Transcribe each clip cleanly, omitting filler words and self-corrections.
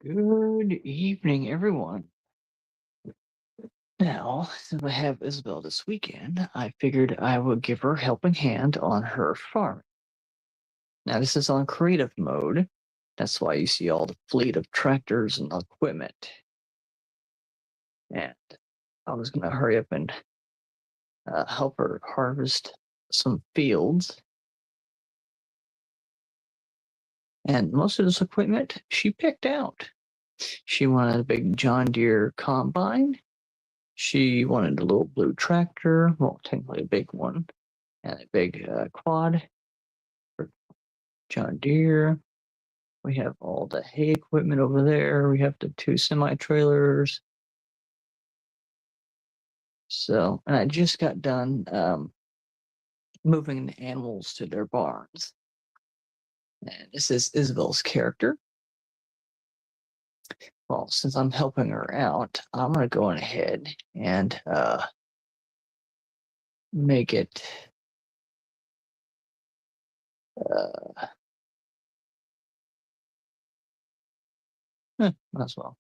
Good evening, everyone. Now, since I have Isabel this weekend, I figured I would give her a helping hand on her farm. Now, this is on creative mode. That's why you see all the fleet of tractors and equipment. And I was going to hurry up and help her harvest some fields. And most of this equipment she picked out. She wanted a big John Deere combine. She wanted a little blue tractor, well, technically a big one, and a big quad for John Deere. We have all the hay equipment over there. We have the two semi trailers. So, and I just got done moving the animals to their barns. And this is Isabel's character. Well, since I'm helping her out, I'm going to go on ahead and make it. Might as well.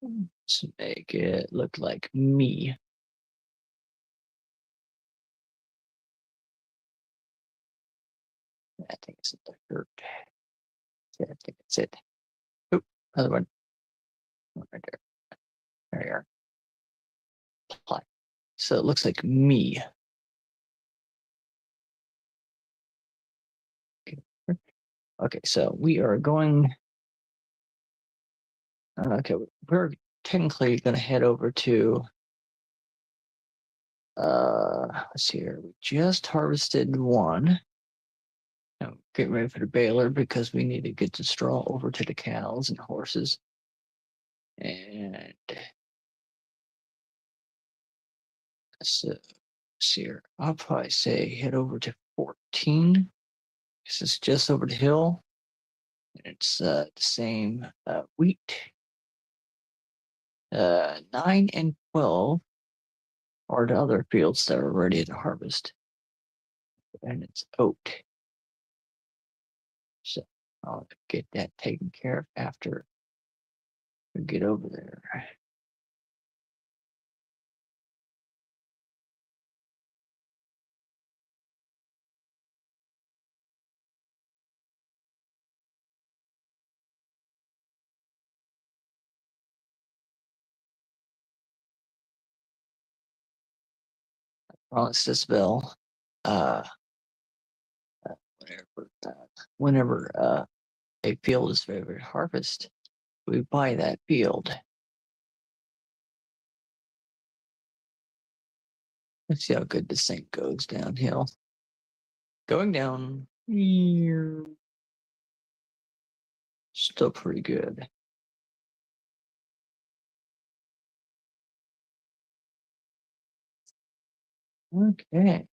Let's make it look like me. I think it's the shirt. Yeah, I think that's it. Oh, other one. Right there. There you are. Apply. So it looks like me. Okay, so we are going. Okay, we're technically going to head over to. Let's see here. We just harvested one. Now, getting ready for the baler because we need to get the straw over to the cows and horses. And so, let's see here. I'll probably say head over to 14. This is just over the hill. It's the same wheat. 9 and 12 are the other fields that are ready to harvest. And it's oat. So I'll get that taken care of after we get over there. Promise this bill. Whenever a field is ready to harvest, we buy that field. Let's see how good this thing goes downhill. Going down. Still pretty good. Okay.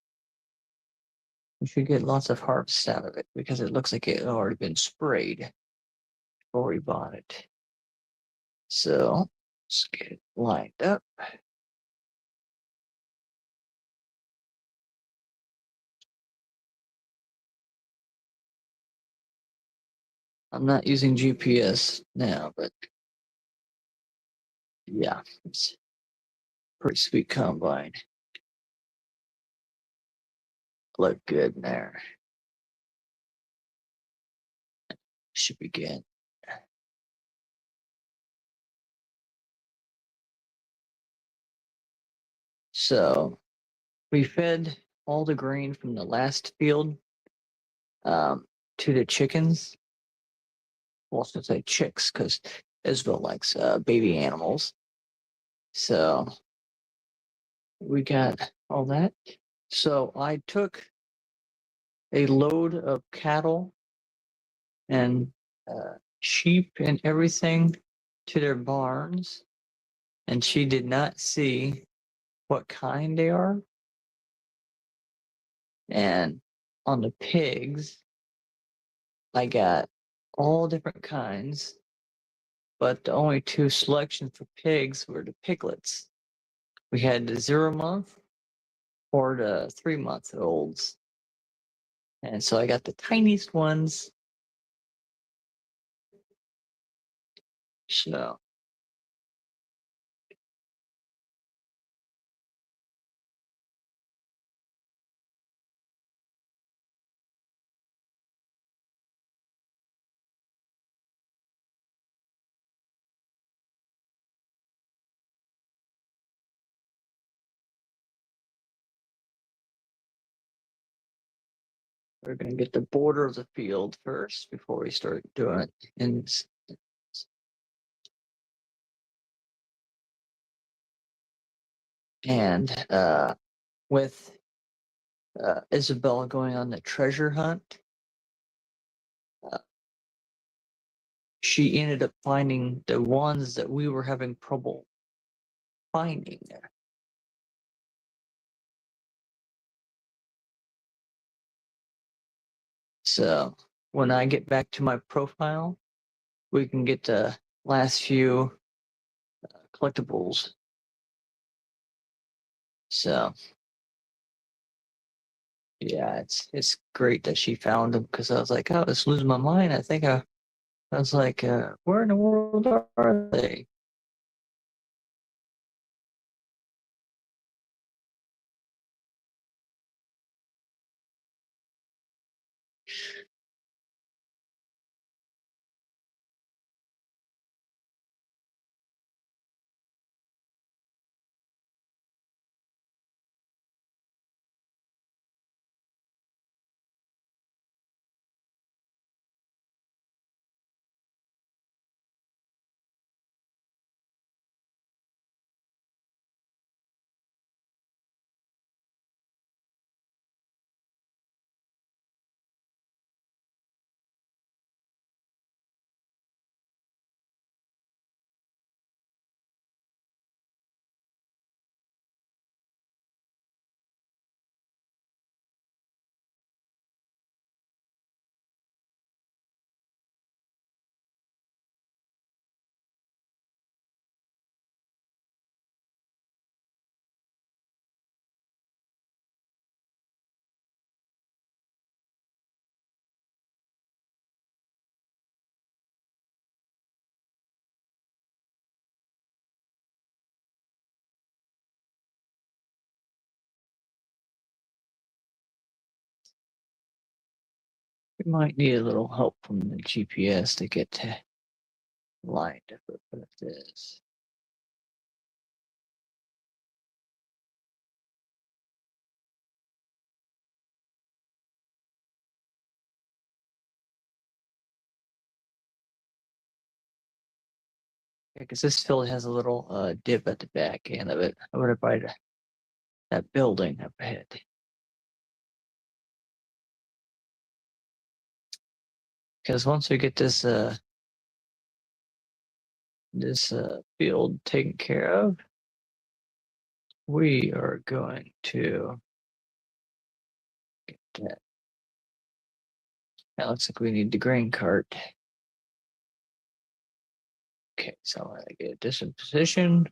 We should get lots of harvest out of it because it looks like it had already been sprayed before we bought it. So let's get it lined up. I'm not using GPS now, but yeah, it's pretty sweet combine. Look good in there. Should be good. So we fed all the grain from the last field to the chickens. Well, I should say chicks because Isabel likes baby animals. So we got all that. So I took a load of cattle and sheep and everything to their barns, and she did not see what kind they are. And on the pigs, I got all different kinds, but the only two selections for pigs were the piglets. We had the 0 month or the 3 month olds. And so I got the tiniest ones So we're gonna get the border of the field first before we start doing it. And with Isabella going on the treasure hunt, uh, she ended up finding the ones that we were having trouble finding. So when I get back to my profile, we can get the last few collectibles. So yeah, it's great that she found them because I was like, oh, I was losing my mind. I was like, where in the world are they? We might need a little help from the GPS to get to lined up with this. Because this field has a little dip at the back end of it. I would have buy that building up ahead. Because once we get this field taken care of, we are going to get that. That looks like we need the grain cart. Okay, so I'm gonna get this in position.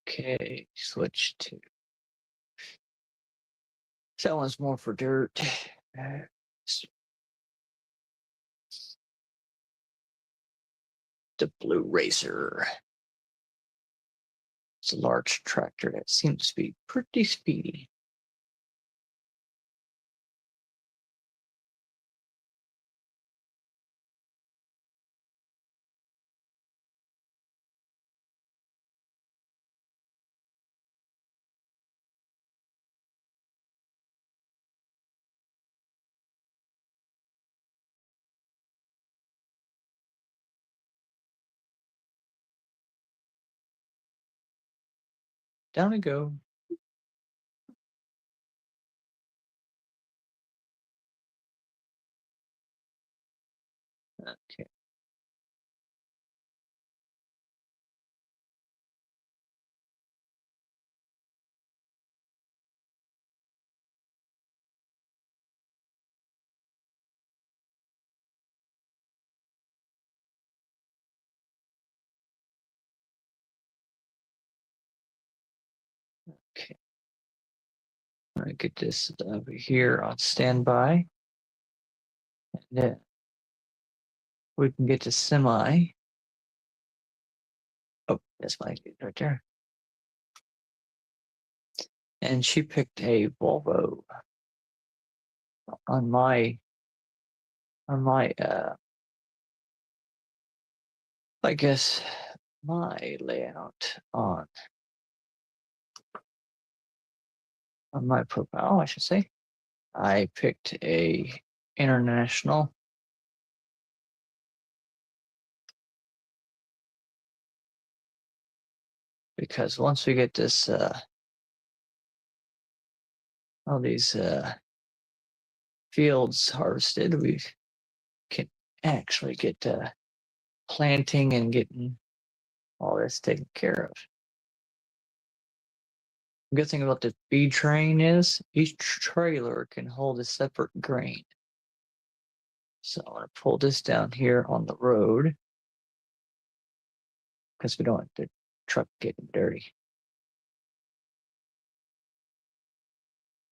Okay, switch to. So that one's more for dirt. The Blue Racer. It's a large tractor that seems to be pretty speedy. Down we go. Okay. Okay. I'm gonna get this over here on standby. And we can get to semi. Oh, that's my kid right there. And she picked a Volvo on my I guess my layout on my profile, I should say. I picked a international. Because once we get this all these fields harvested, we can actually get planting and getting all this taken care of. The good thing about the feed train is each trailer can hold a separate grain. So I'm going to pull this down here on the road because we don't want the truck getting dirty.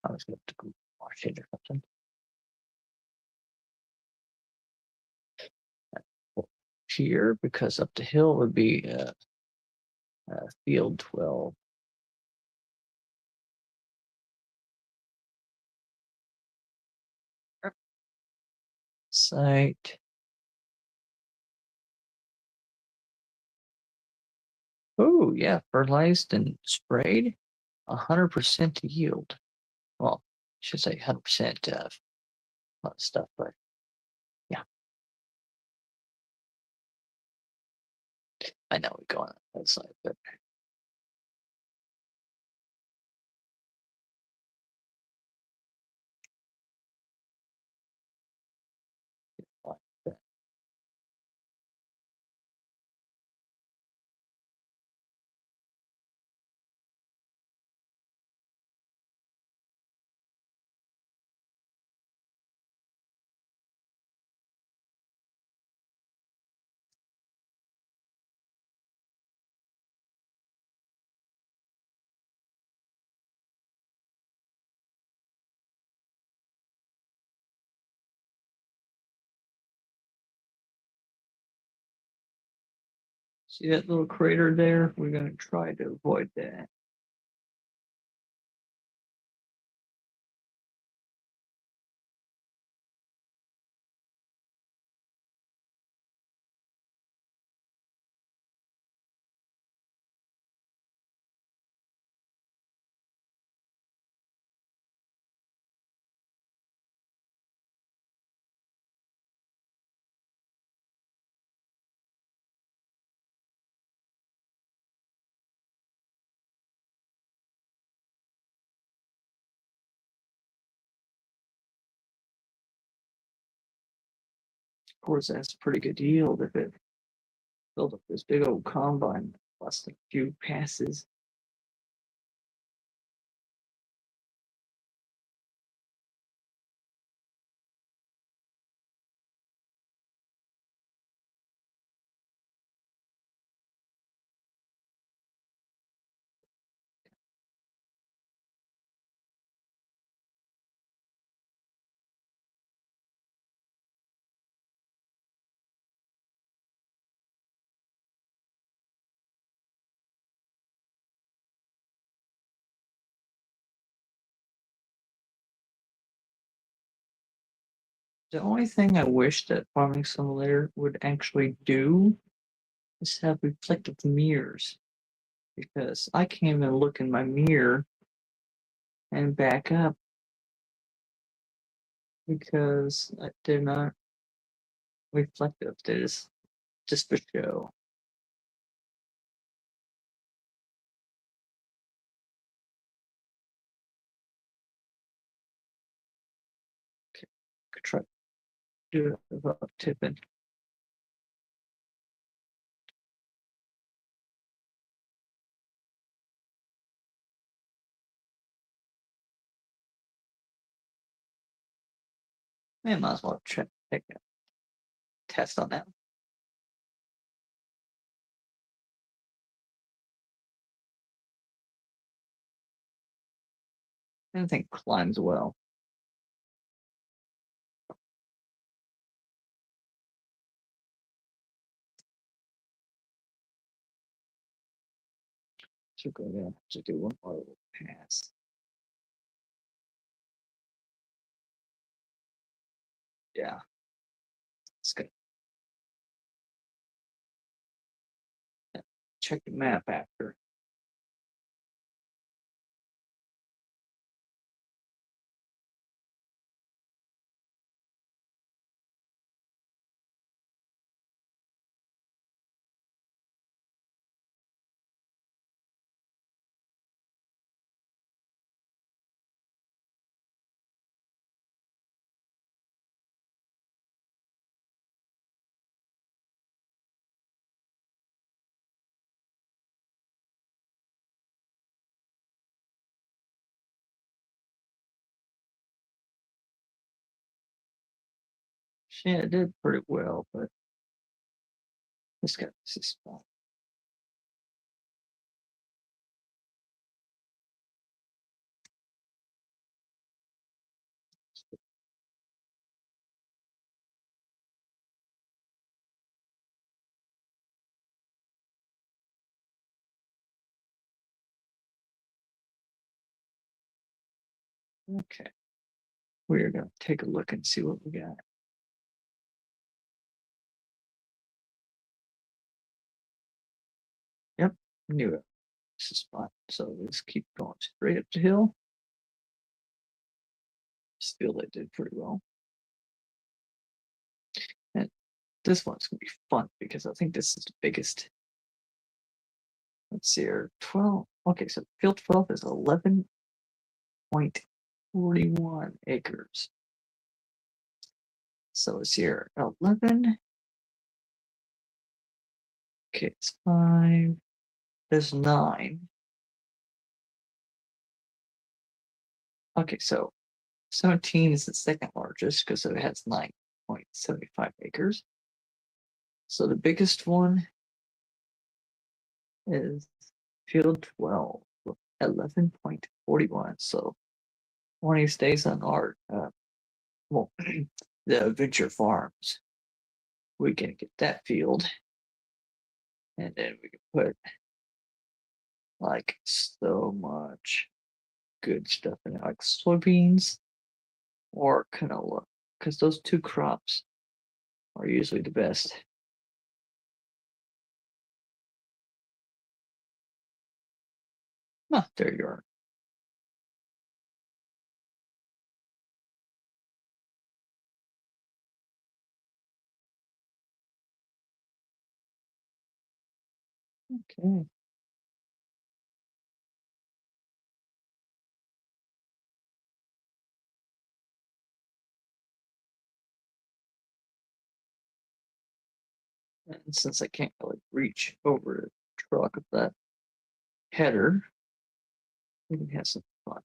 I was going to go wash it or something. Here, because up the hill would be field 12. Site. Oh yeah, fertilized and sprayed, 100% yield. Well, I should say 100% of stuff, but yeah, I know we go on that side, but like that. See that little crater there? We're gonna try to avoid that. Of course, that's a pretty good yield if it built up this big old combine, less than a few passes. The only thing I wish that Farming Simulator would actually do is have reflective mirrors, because I can't even look in my mirror and back up because they're not reflective. They're just for show. Could try to do it without tipping. I might as well take a test on that. I don't think climbs well. we're going to have to do one more little pass. Yeah. It's good. Check the map after. Yeah, it did pretty well, but this got this spot. Okay. We're going to take a look and see what we got. Yep, knew it. This is spot. So let's keep going straight up the hill. Still, they did pretty well. And this one's going to be fun because I think this is the biggest. Let's see here. 12. Okay, so field 12 is 11.41 acres. So it's here 11. Okay, it's 5. There's 9. Okay, so 17 is the second largest because it has 9.75 acres. So the biggest one is field 12 with 11.41. So one of these days on our, well, the Adventure Farms, we can get that field and then we can put like so much good stuff in it, like soybeans or canola, because those two crops are usually the best. Ah, there you are. Okay. And since I can't really reach over the truck of that header, we can have some fun.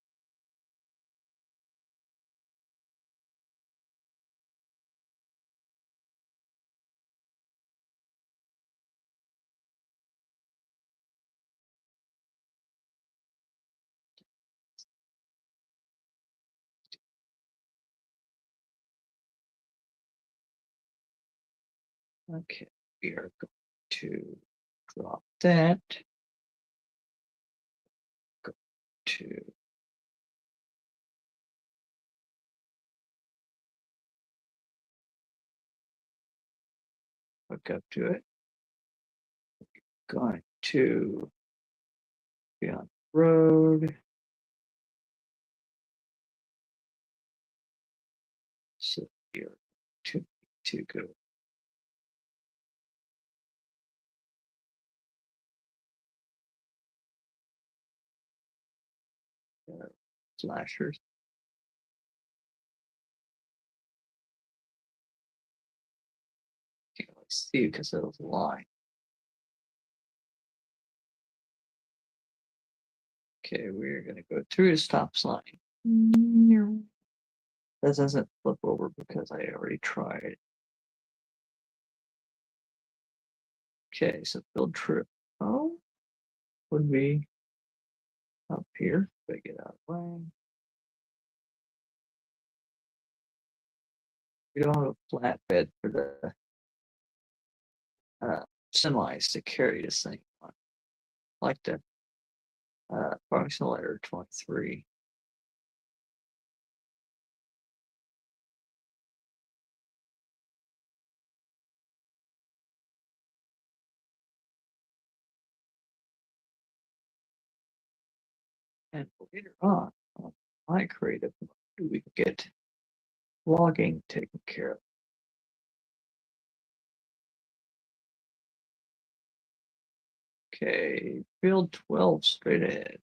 Okay, we are going to drop that. Go to hook up to it. Going to be on the road. So here to go. Slashers. Can't really see because of the line. Okay, we're gonna go through the stop sign. That doesn't flip over because I already tried. Okay, so field trip. Oh, would be up here. Gotta get out of the way. We don't have a flatbed for the semis to carry this thing on. Like the Farming Simulator 23. And later on my creative mode, we can get logging taken care of. Okay, field 12 straight ahead.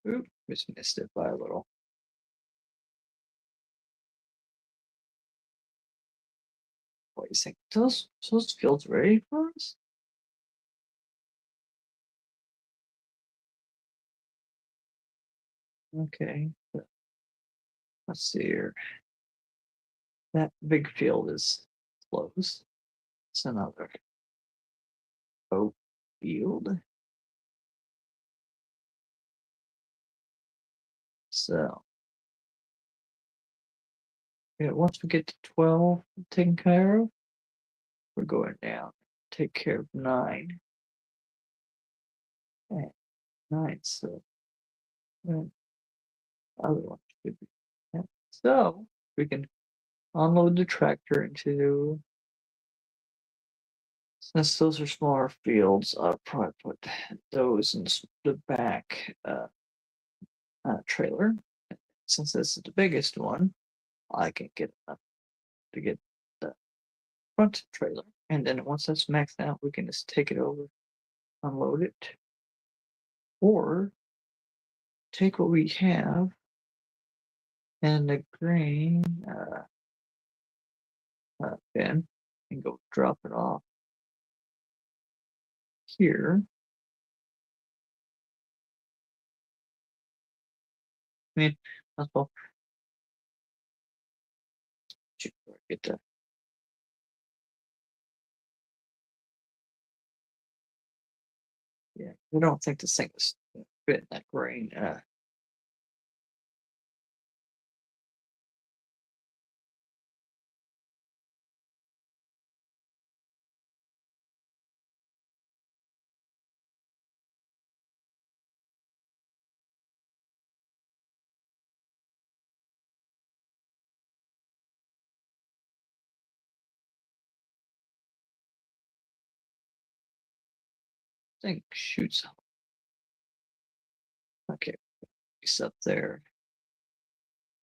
Oop, just missed it by a little. What do you think? Those fields ready for us? Okay. Let's see here. That big field is closed. It's another oak field. So yeah, once we get to 12 taken care of, we're going down. Take care of 9. And 9, so the other one should be. Yeah. So we can unload the tractor into. Since those are smaller fields, I'll probably put those in the back trailer. Since this is the biggest one, I can get enough to get the front trailer. And then once that's maxed out, we can just take it over, unload it, or take what we have and the grain bin and go drop it off here. I mean, that's well. Get that. Yeah, I don't think this thing is fit that grain. Thing shoots. Okay, it's up there.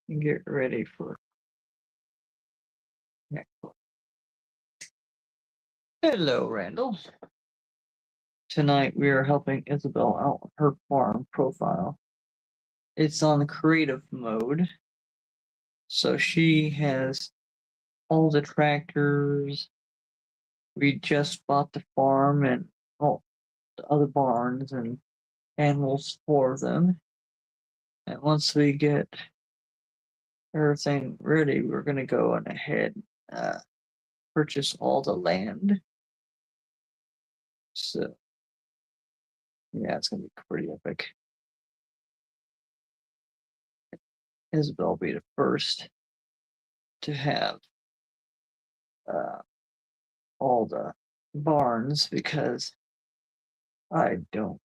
And get ready for next one. Hello, Randall. Tonight we are helping Isabel out with her farm profile. It's on creative mode. So she has all the tractors. We just bought the farm and all the other barns and animals for them. And once we get everything ready, we're gonna go on ahead purchase all the land. So yeah, it's gonna be pretty epic. Isabel will be the first to have all the barns because I don't.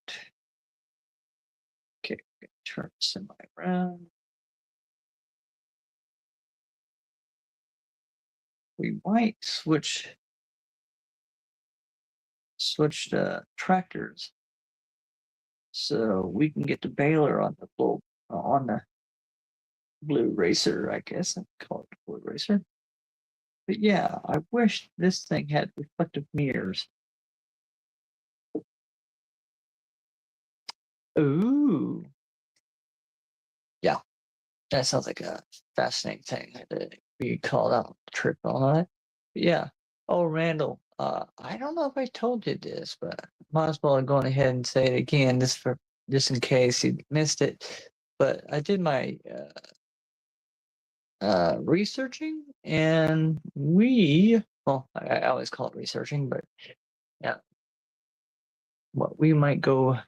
Okay, turn semi around. We might switch the tractors so we can get the baler on the blue racer, I guess. I call it the blue racer. But yeah, I wish this thing had reflective mirrors. Ooh. Yeah, that sounds like a fascinating thing. We called out the trip on it. But yeah, Oh, Randall, I don't know if I told you this, but might as well go ahead and say it again, just in case you missed it. But I did my researching, and I always call it researching, but yeah, what we might go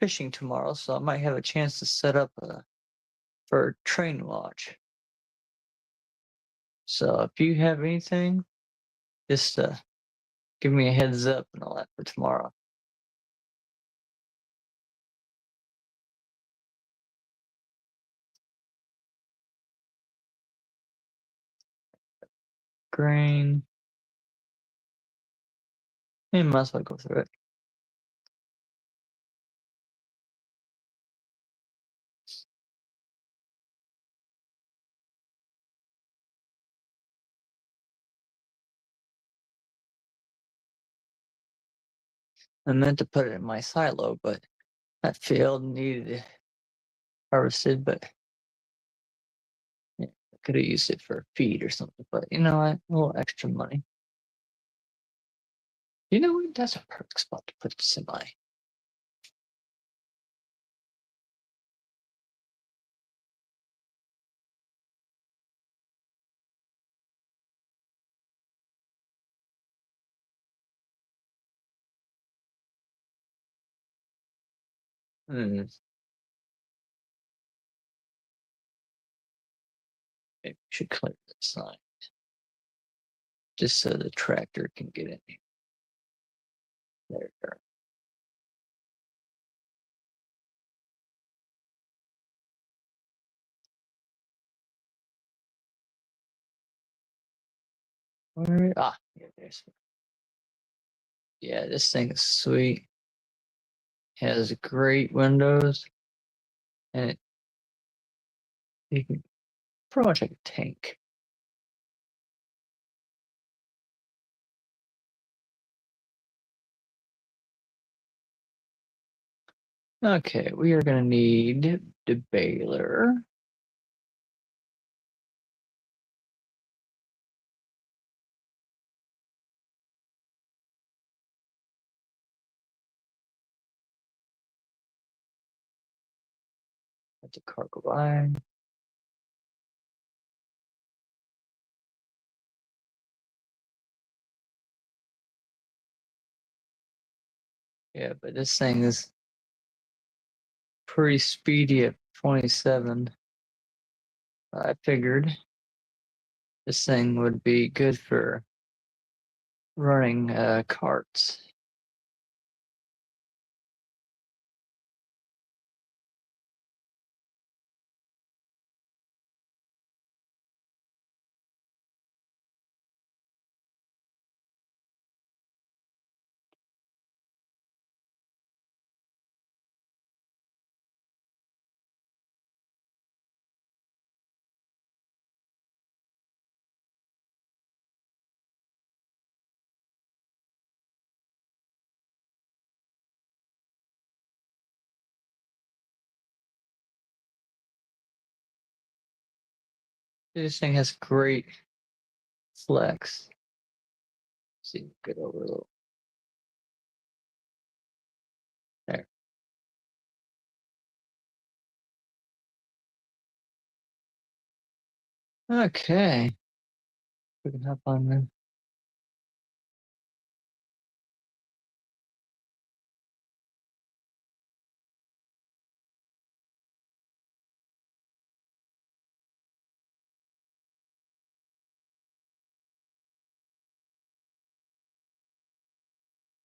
fishing tomorrow, so I might have a chance to set up for a train watch. So if you have anything, just give me a heads up and all that for tomorrow. Grain. You might as well go through it. I meant to put it in my silo, but that failed and needed harvested, but yeah, I could have used it for feed or something. But you know what? A little extra money. You know what? That's a perfect spot to put the semi. Hmm. Maybe we should clear that sign just so the tractor can get in here. There. Yeah, there's. Yeah, this thing is sweet. Has great windows, and you can pretty much like a tank. Okay, we are gonna need the baler. That's a cargo line. Yeah, but this thing is pretty speedy at 27. I figured this thing would be good for running carts. This thing has great flex. See, get over a little there. Okay, we can hop on then.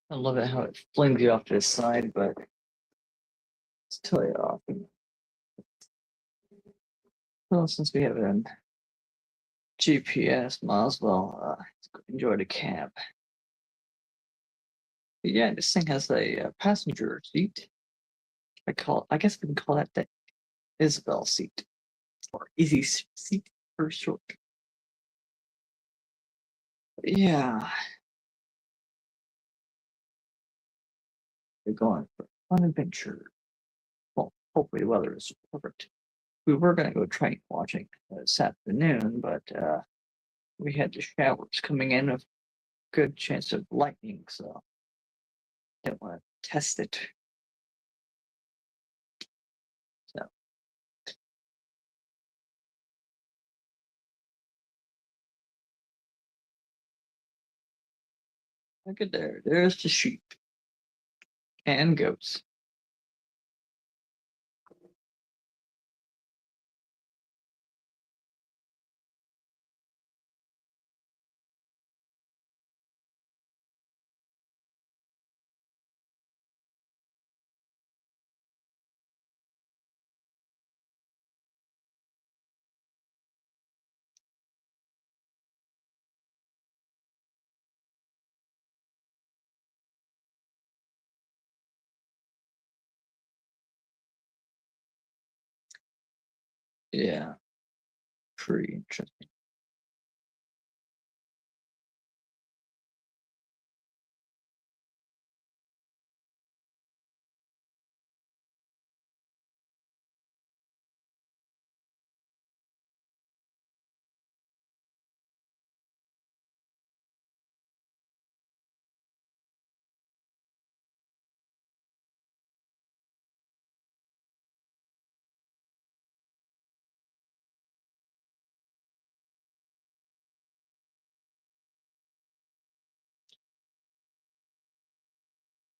I love it how it flings you off to the side, but it's totally off. Well, since we have it on GPS, might as well enjoy the cab. But yeah, this thing has a passenger seat. I guess we can call that the Isabel seat or easy seat for short. But yeah, we're going for a fun adventure. Well, hopefully the weather is perfect. We were going to go train watching this afternoon, but we had the showers coming in good chance of lightning, so I want to test it. So look at there. There's the sheep and goats. Yeah, pretty interesting.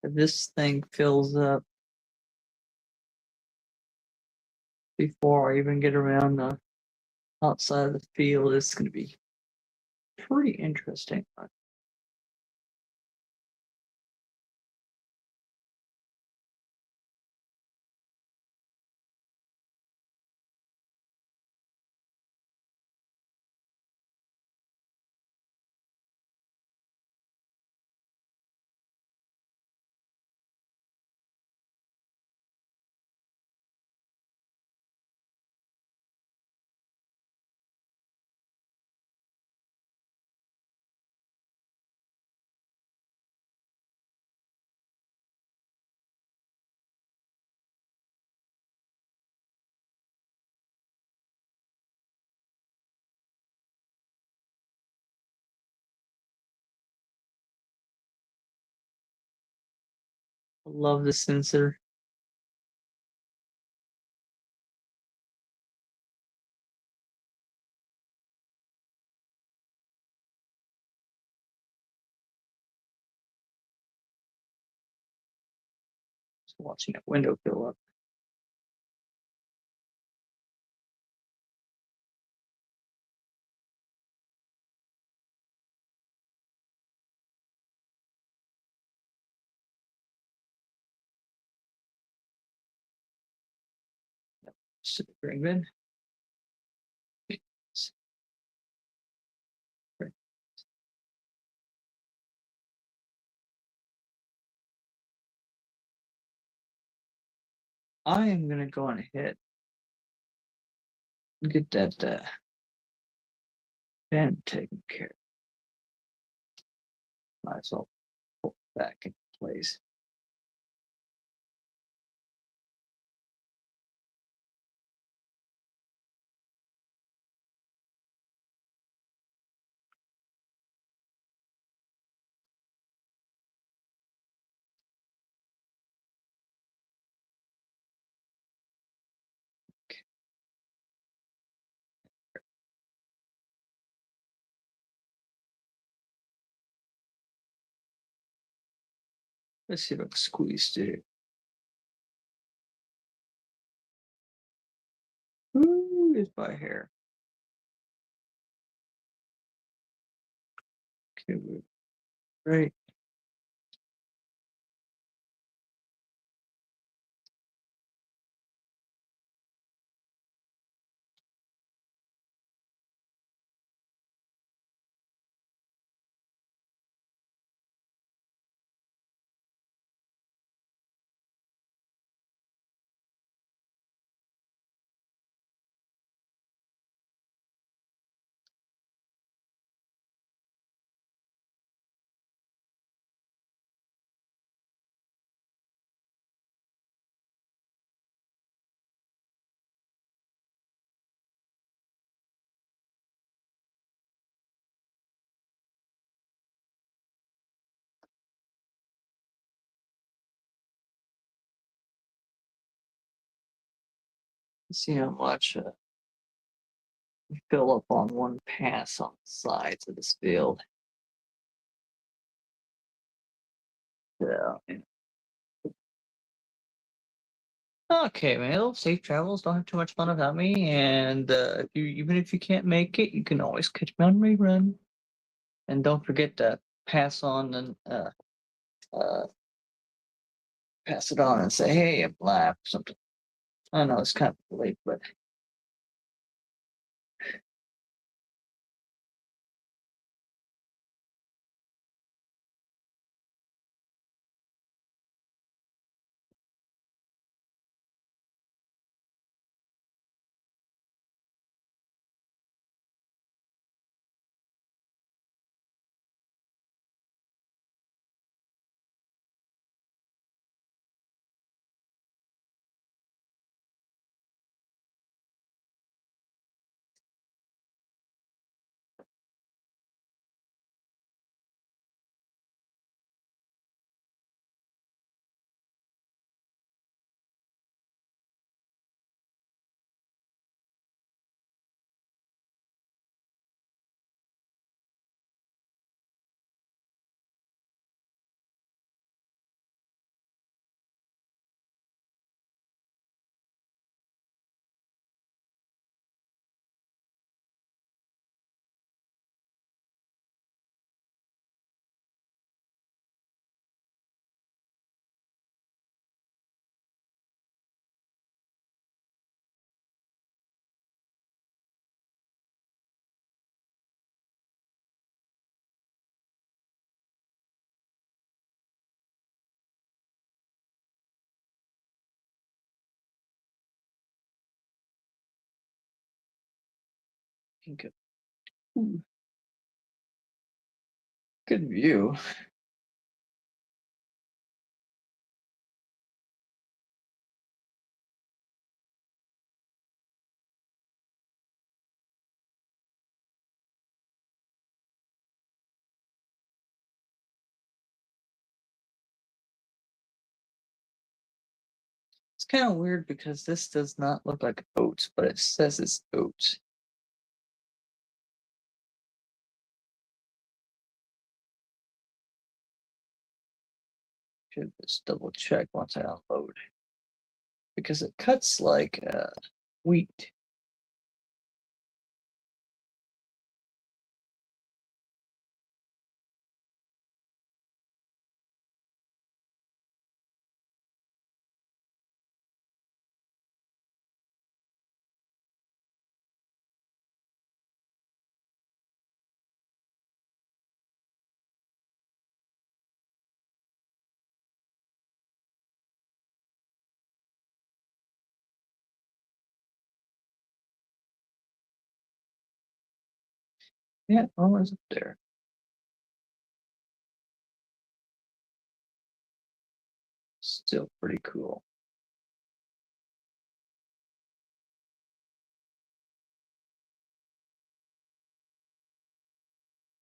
If this thing fills up before I even get around the outside of the field, it's going to be pretty interesting. I love the sensor. Just watching that window fill up. Super Green. I am gonna go on ahead and get that fan taken care of. Might as well pull it back in place. Let's see if I can squeeze through it. Ooh, it's by hair. Okay, great. See how much we fill up on one pass on the sides of this field. Yeah. Okay, man. Well, safe travels. Don't have too much fun without me. And if you, even if you can't make it, you can always catch me on rerun. And don't forget to pass on and uh, pass it on and say, "Hey, I'm live" or something. I know it's kind of late, but good, ooh, good view. It's kind of weird because this does not look like oats, but it says it's oats. Should just double check once I unload because it cuts like wheat. Yeah, almost up there. Still pretty cool.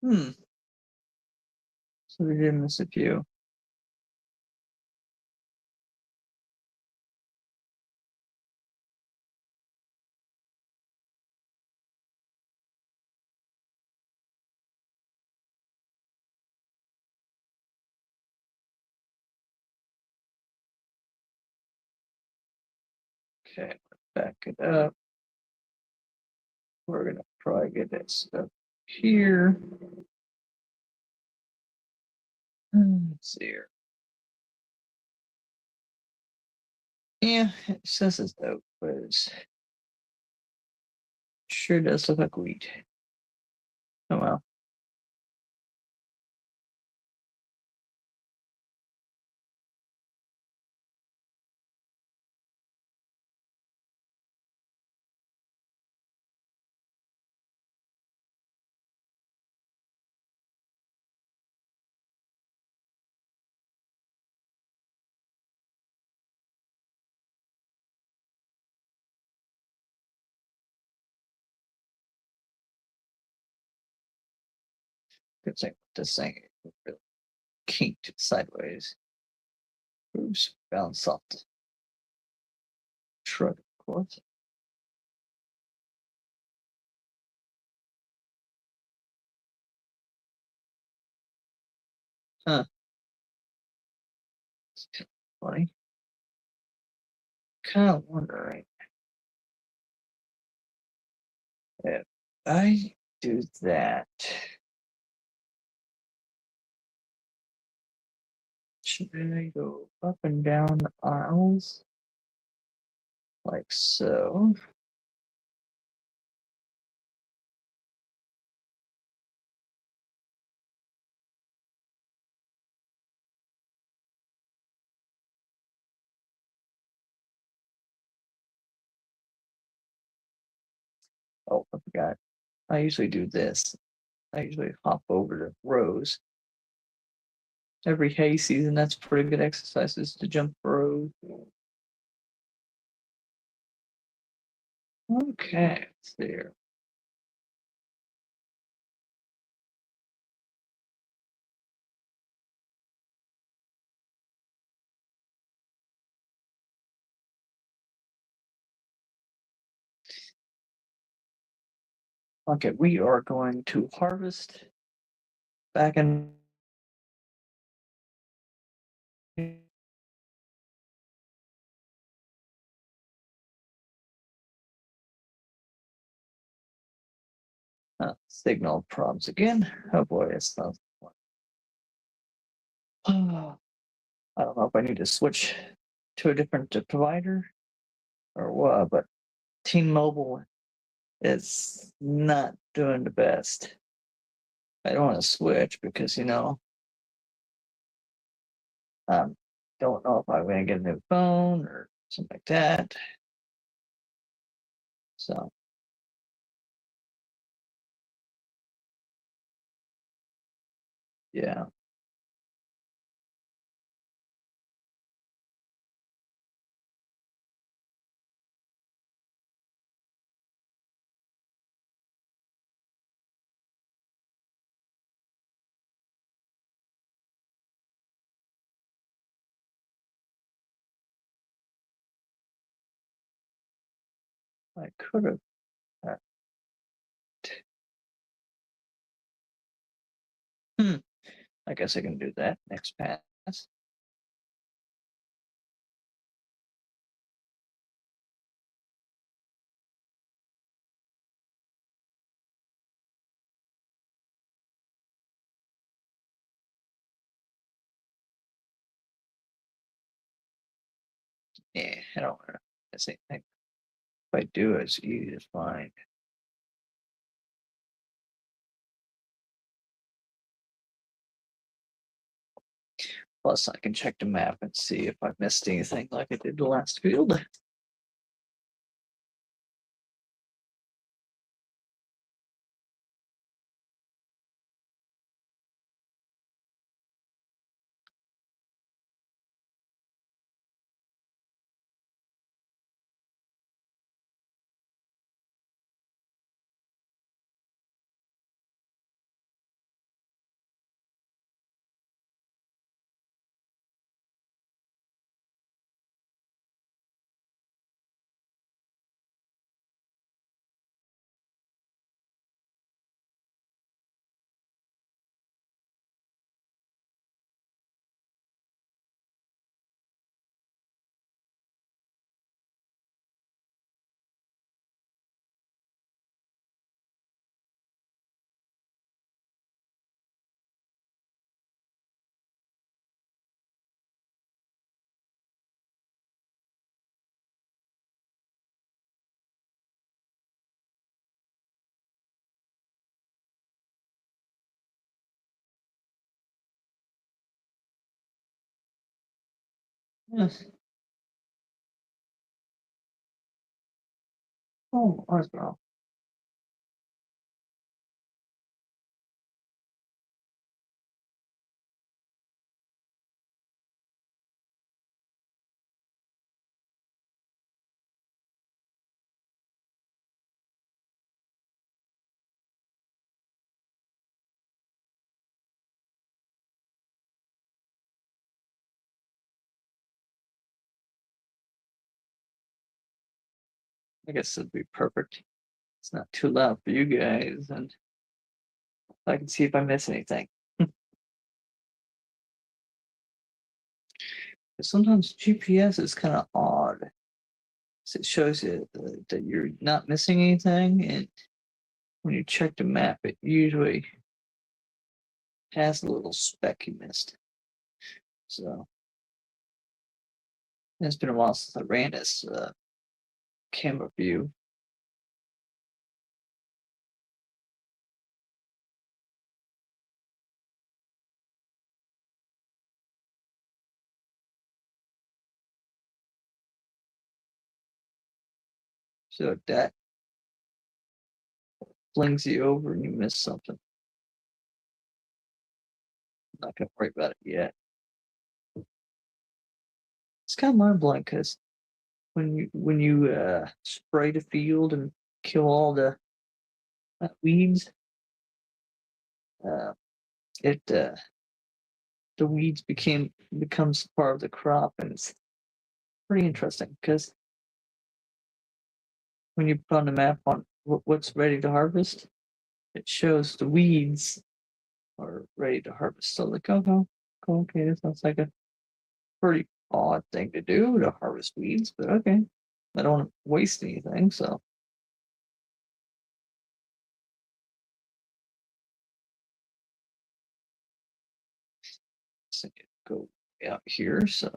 Hmm. So we did miss a few. Okay, back it up. We're gonna probably get that stuff here. Let's see here. Yeah, it says it's oat, but it sure does look like wheat. Oh well. Good thing this thing really kinked sideways. Oops, bounced off the truck, of course. Huh. It's kind of funny. Kind of wondering if I do that, should I go up and down the aisles like so? Oh, I forgot. I usually do this. I usually hop over to rows. Every hay season, that's pretty good exercises to jump rows. Okay, let's see here. Okay, we are going to harvest back in. Signal problems again. Oh boy, it's not. I don't know if I need to switch to a different provider or what, but T-Mobile is not doing the best. I don't want to switch because um, don't know if I'm going to get a new phone or something like that. So yeah, I could have. uh, Hmm, I guess I can do that next pass. Yeah, I don't want to. I think if I do, it's easy to find. Plus, I can check the map and see if I missed anything like I did the last field. Yes. Oh, Arsenal. I guess it'd be perfect. It's not too loud for you guys, and I can see if I miss anything. Sometimes GPS is kind of odd. So it shows you that you're not missing anything, and when you check the map, it usually has a little speck you missed. So it's been a while since I ran this camera view. So that flings you over and you miss something. I'm not gonna worry about it yet. It's kind of mind blowing because when you spray the field and kill all the weeds, uh, it the weeds becomes part of the crop, and it's pretty interesting because when you put on the map on what's ready to harvest, it shows the weeds are ready to harvest. So like, oh, cool, okay, that sounds like a pretty odd thing to do to harvest weeds, but okay. I don't want to waste anything, so I could go out here. So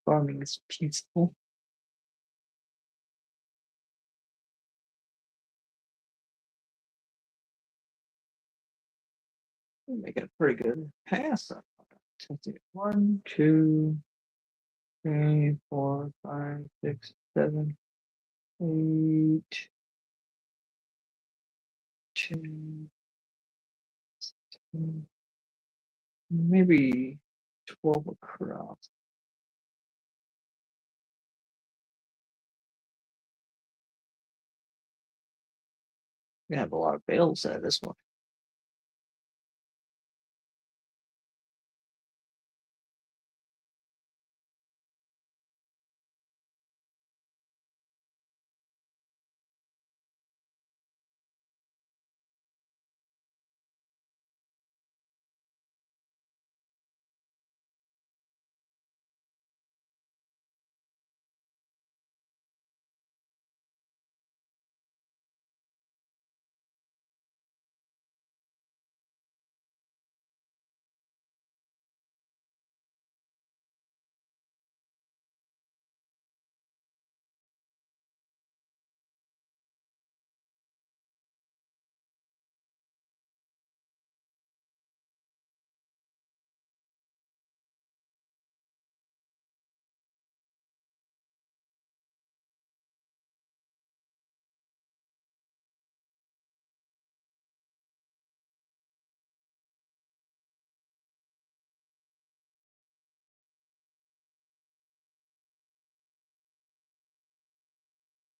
farming is peaceful. We're making a pretty good pass. Let's see. 1, 2, 3, 4, 5, 6, 7, 8, 10, maybe 12 across. We have a lot of bales out of this one.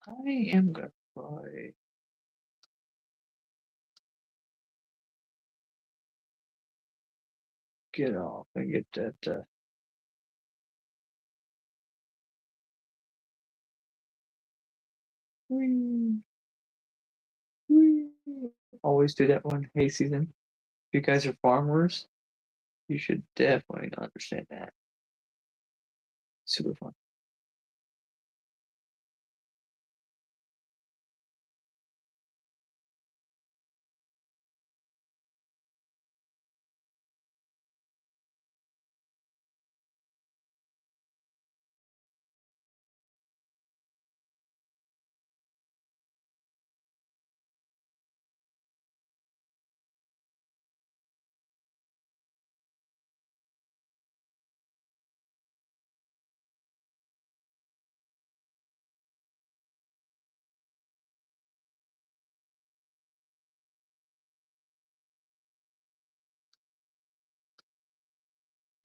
I am gonna try. Get off and get that. Whee, whee. Always do that one hay season. If you guys are farmers, you should definitely understand that. Super fun.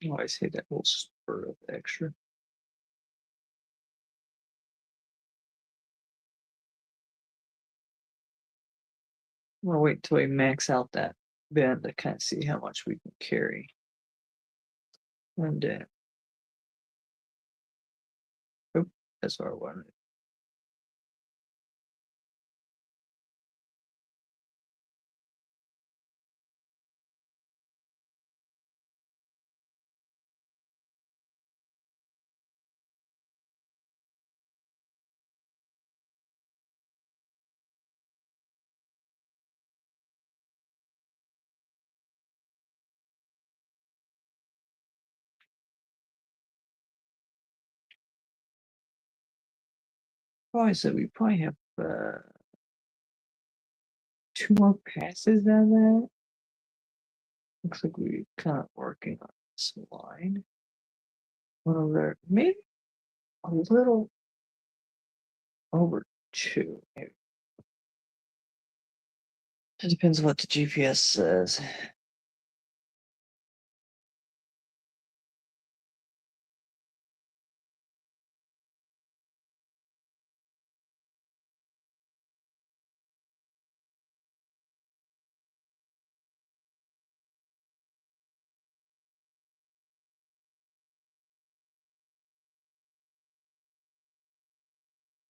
I always hate that little spur of extra. I'm gonna wait until we max out that bend to kind of see how much we can carry. And oop, that's what I wanted. Probably said we probably have 2 more passes out of that. Looks like we're kind of working on this line. One over there, maybe a little over 2. Maybe. It depends on what the GPS says.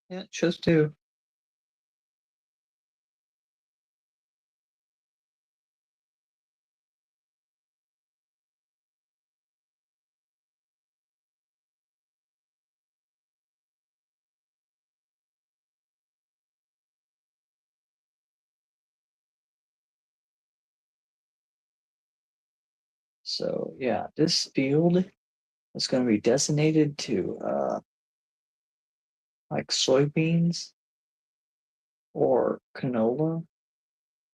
Yeah, it shows 2. So yeah, this field is going to be designated to like soybeans or canola,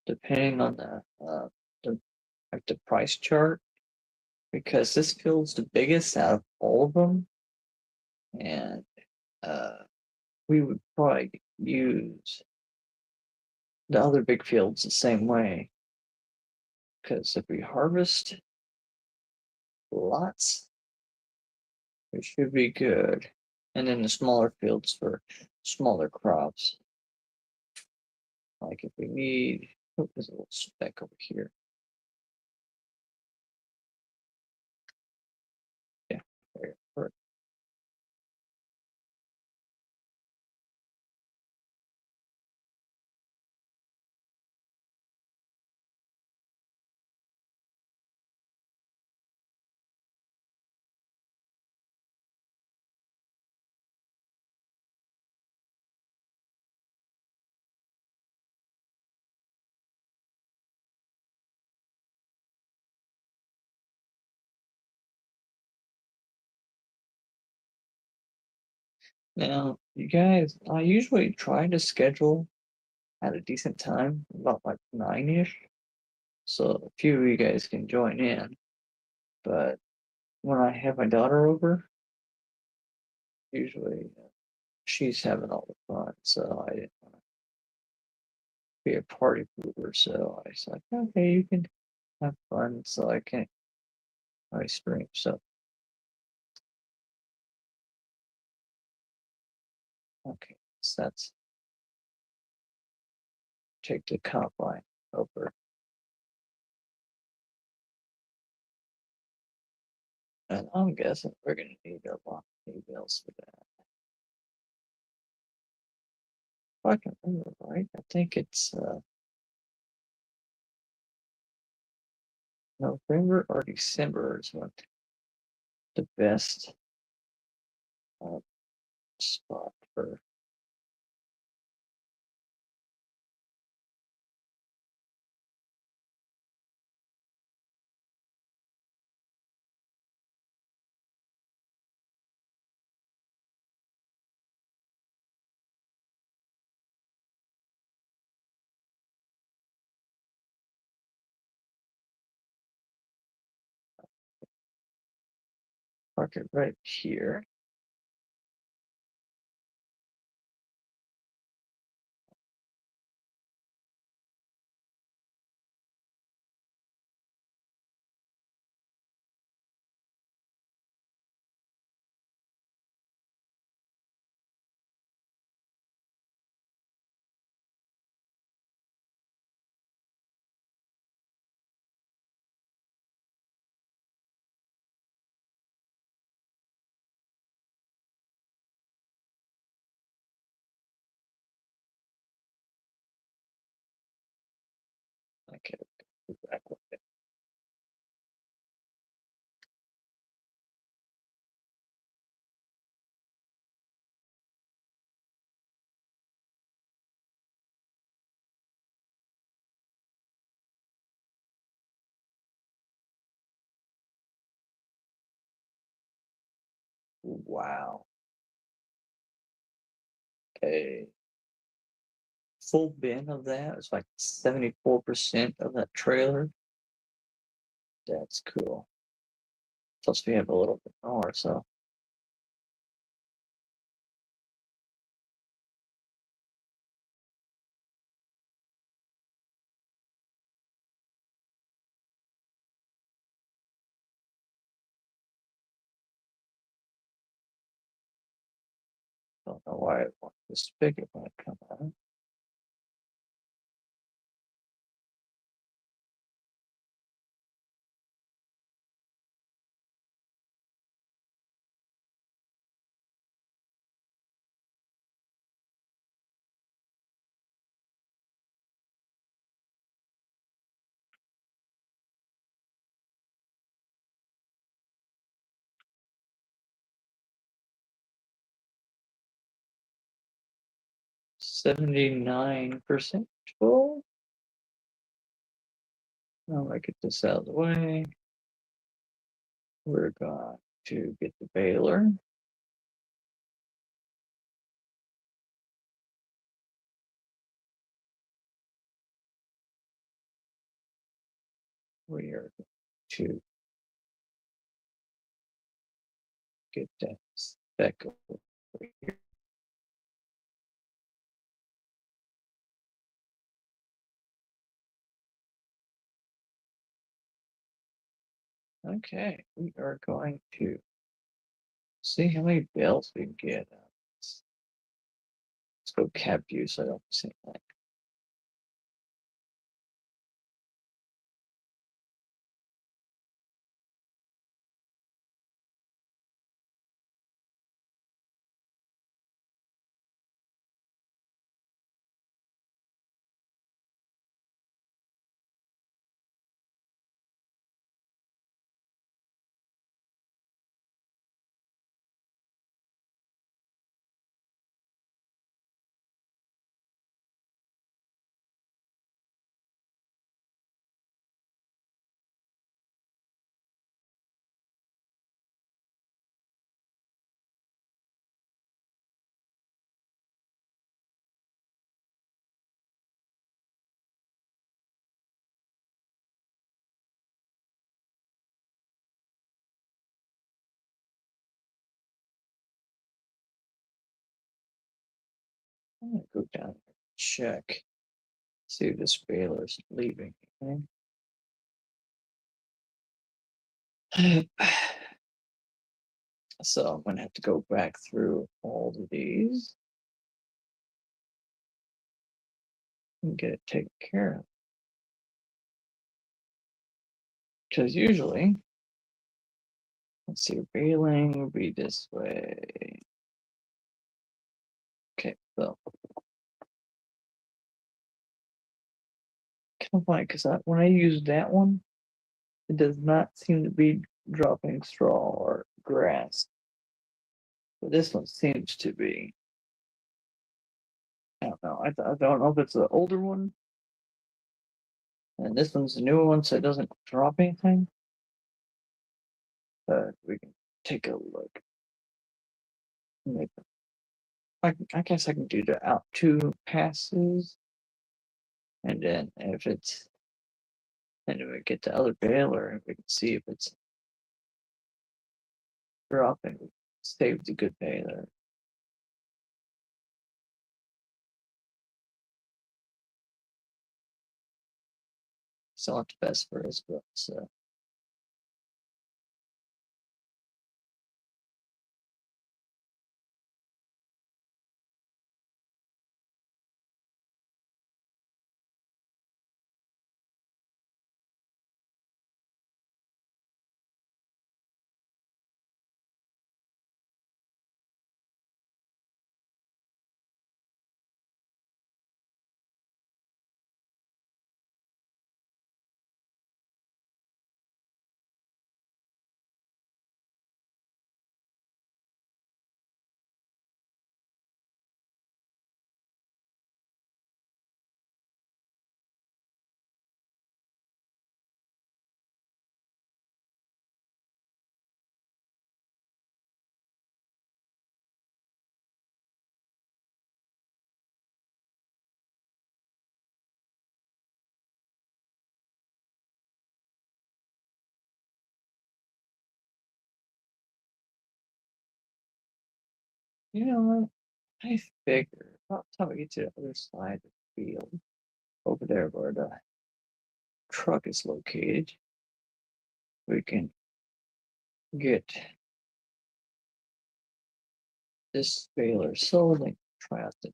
depending on the like the price chart, because this field's the biggest out of all of them, and uh, we would probably use the other big fields the same way, because if we harvest lots, it should be good, and then the smaller fields for smaller crops. Like if we need, oh, there's a little speck over here. Yeah, there. Now, you guys, I usually try to schedule at a decent time, about like 9-ish, so a few of you guys can join in. But when I have my daughter over, usually she's having all the fun, so I didn't want to be a party pooper. So I was like, okay, you can have fun, so I can't I stream. So okay, so that's take the combine over. And I'm guessing we're going to need a lot of emails for that. If I can remember right, I think it's November or December is what the best spot for. Park it right here. Okay, go back with it. Wow. Okay. Full bin of that is like 74% of that trailer. That's cool. Plus we have a little bit more, so don't know why I want this spigot when it come out. %79 full. Now I get this out of the way. We're going to get the baler. We are going to get that back over here. Okay, we are going to see how many bales we can get. Let's go cap view so I don't see that. I'm gonna go down and check. See if this baler's leaving. Okay. So I'm gonna have to go back through all of these. and get it taken care of. Because usually, let's see, baling will be this way. Okay, so kind of funny because when I use that one, it does not seem to be dropping straw or grass. But this one seems to be. I don't know. I don't know if it's the older one, and this one's the newer one, so it doesn't drop anything. But we can take a look. Maybe. I guess I can do the out two passes, and then if it's, and we get the other baler, and we can see if it's dropping. Save the good baler. It's not the best for us, but you know what? I figure about the time we get to the other side of the field, over there where the truck is located, we can get this baler sold and try out the.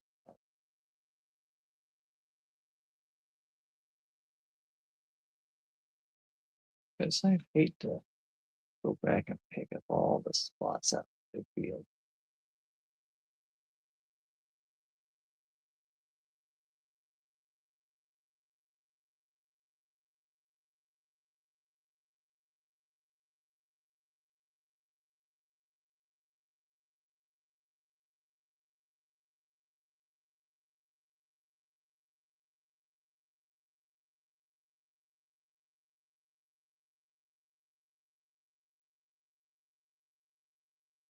Because I hate to go back and pick up all the spots out of the field.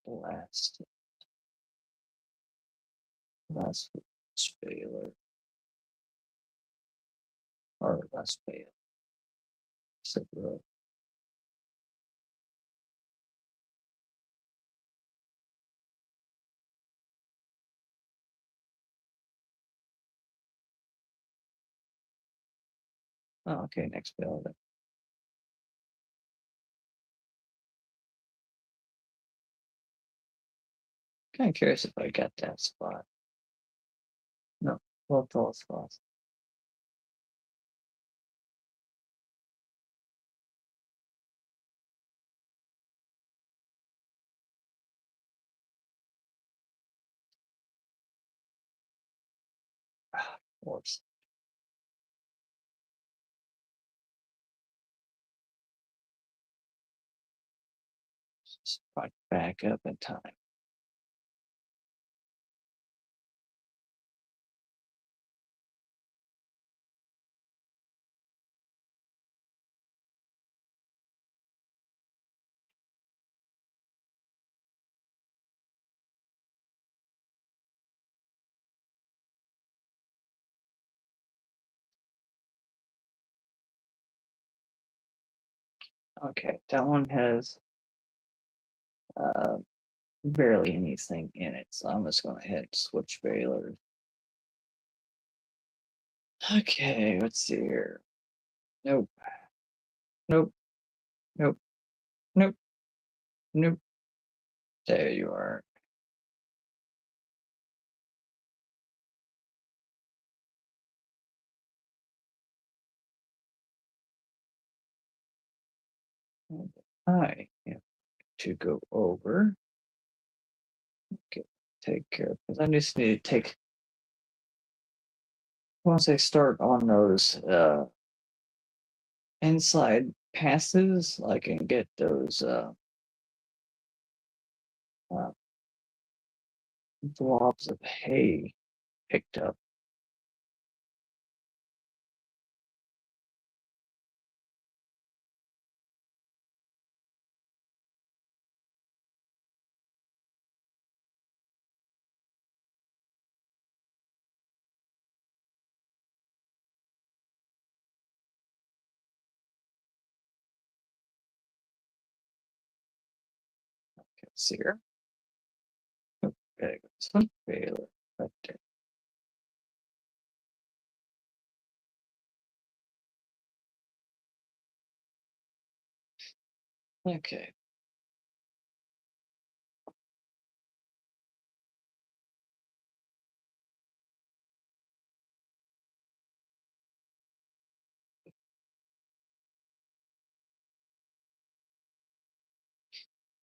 Last last baler or last baler. So, oh, okay, next baler. Kind of curious if I got that spot. No, both all spots. Whoops. Just back up in time. Okay, that one has barely anything in it, so I'm just going to head switch balers. Okay, let's see here. Nope. Nope. Nope. Nope. Nope. There you are. And I am to go over. Okay, take care because I just need to take once I start on those inside passes, I can get those uh, blobs of hay picked up. Okay, see here. Okay, this one failure right there. Okay.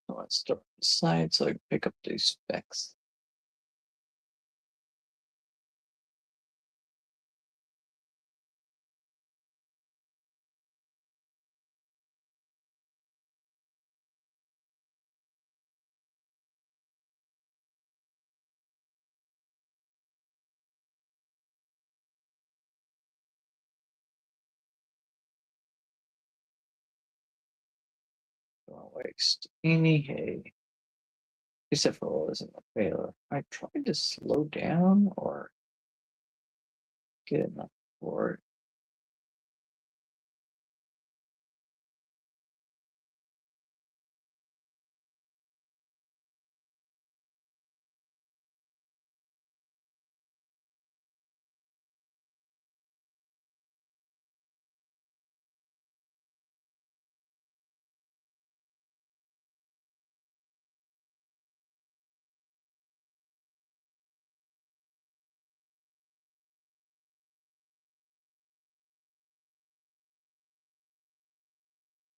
Let's start on the side so I can pick up these specs. Don't waste any hay. Except for what was in the failure. I tried to slow down or get enough for it.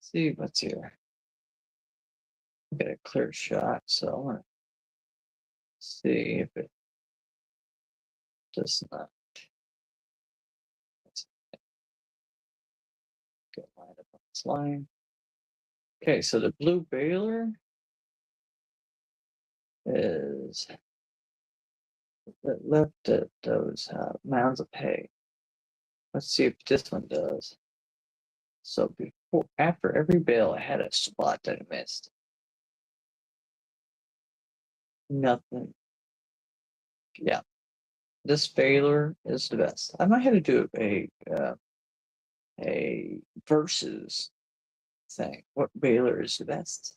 See what's here. Get a clear shot, so I want to see if it does not get lined up on this line. Okay, so the blue baler is that left at those mounds of hay. Let's see if this one does. So before, after every bale, I had a spot that I missed. Nothing. Yeah, this baler is the best. I might have to do a versus thing. What baler is the best?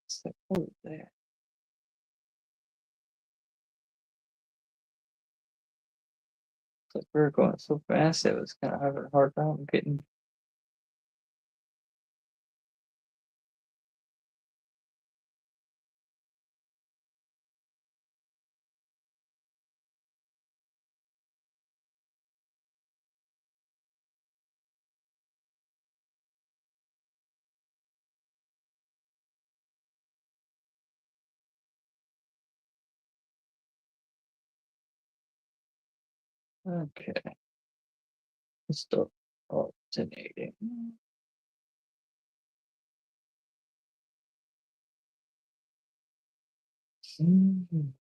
It's like, oh, there. It's like we were going so fast, it was kind of having a hard time getting. Okay, let's start alternating. Mhm.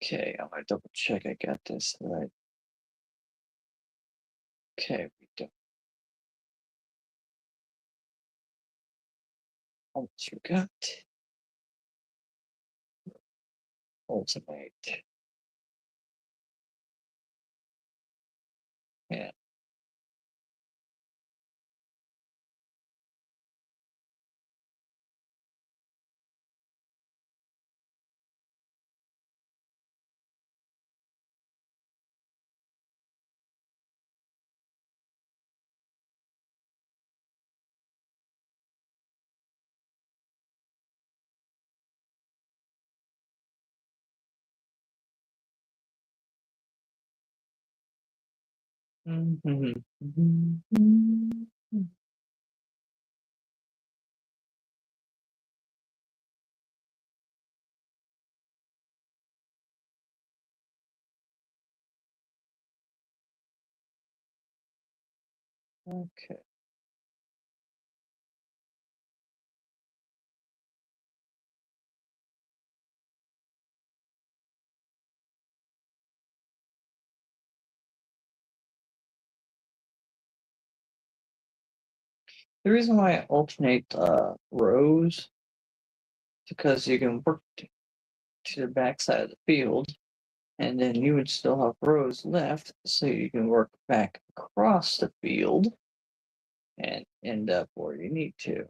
Okay, I'm gonna double check I got this right. Okay, we don't almost forgot. Ultimate. Yeah. Mhm. Okay. The reason why I alternate rows is because you can work to the backside of the field, and then you would still have rows left, so you can work back across the field and end up where you need to.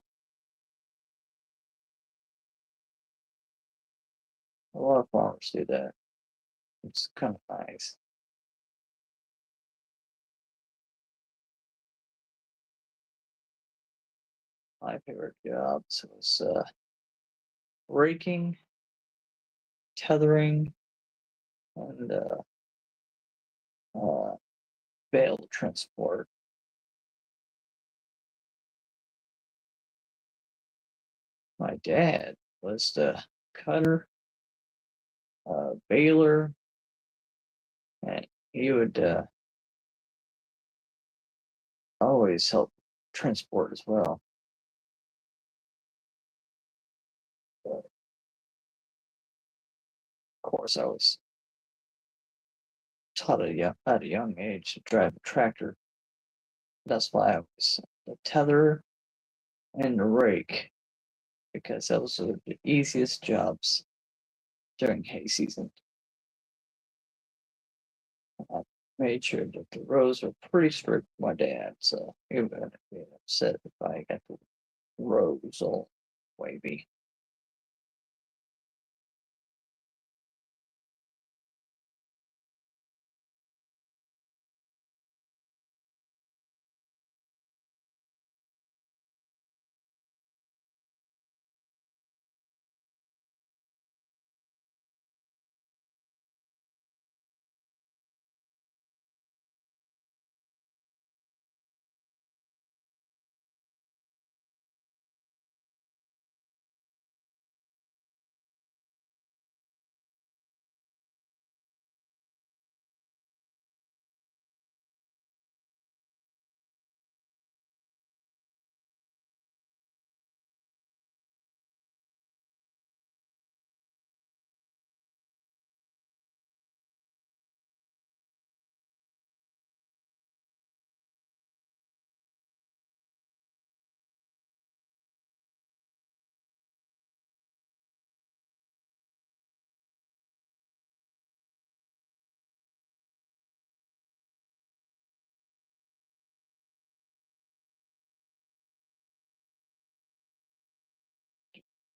A lot of farmers do that. It's kind of nice. My favorite jobs was raking, tethering, and uh, bale transport. My dad was the cutter, baler, and he would always help transport as well. But of course, I was taught at a young age to drive a tractor. That's why I was the tether and the rake because those are the easiest jobs during hay season. I made sure that the rows were pretty strict with my dad, so he wouldn't be upset if I got the rows all wavy.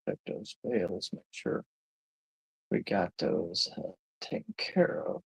Check those bales, make sure we got those taken care of.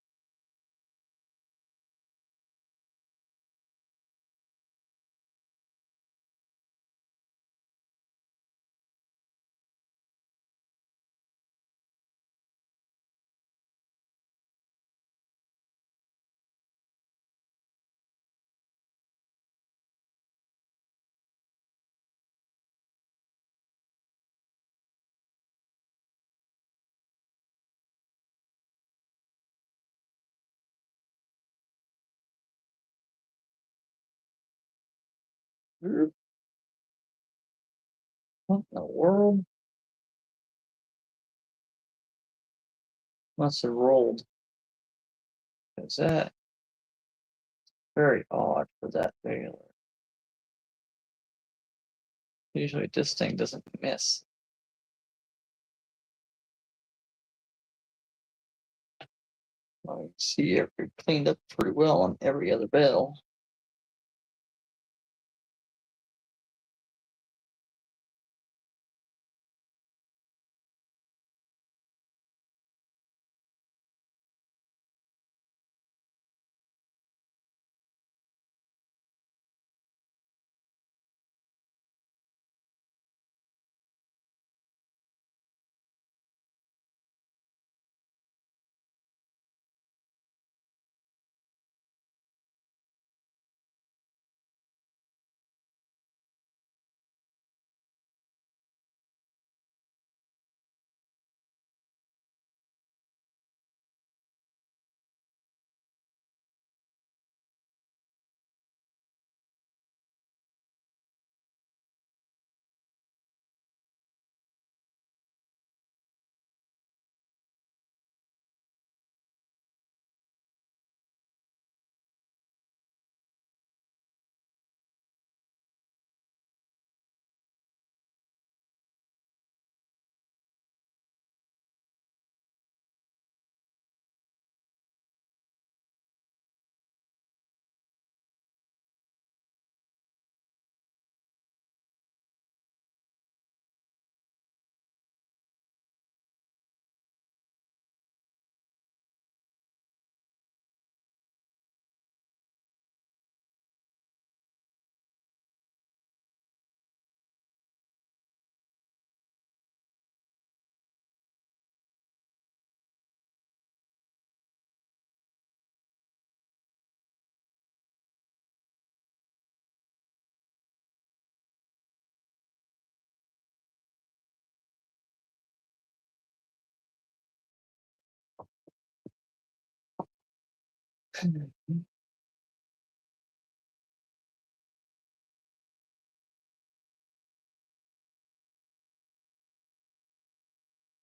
What in the world? Must have rolled. Is that very odd for that failure? Usually this thing doesn't miss. Well, you see, it cleaned up pretty well on every other bell.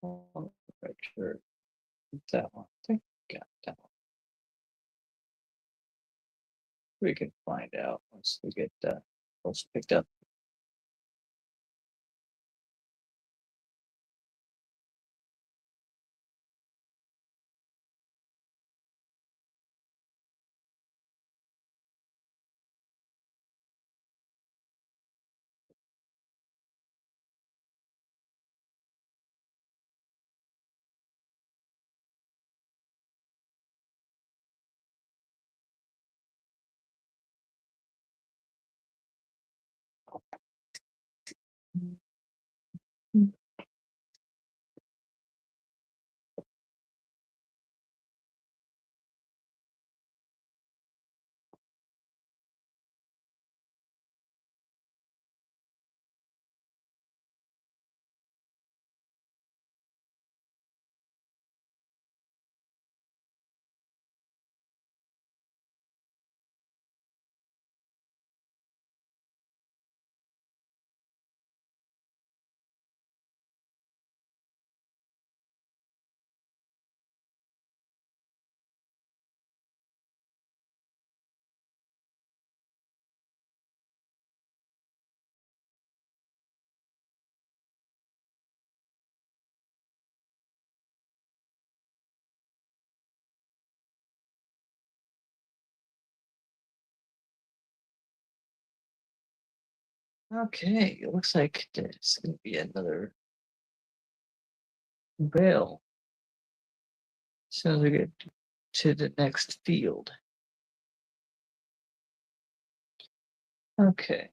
Right, sure. That one. I think I got that one. We can find out once we get those picked up. Okay, it looks like there's gonna be another bell as soon as we get to the next field. Okay.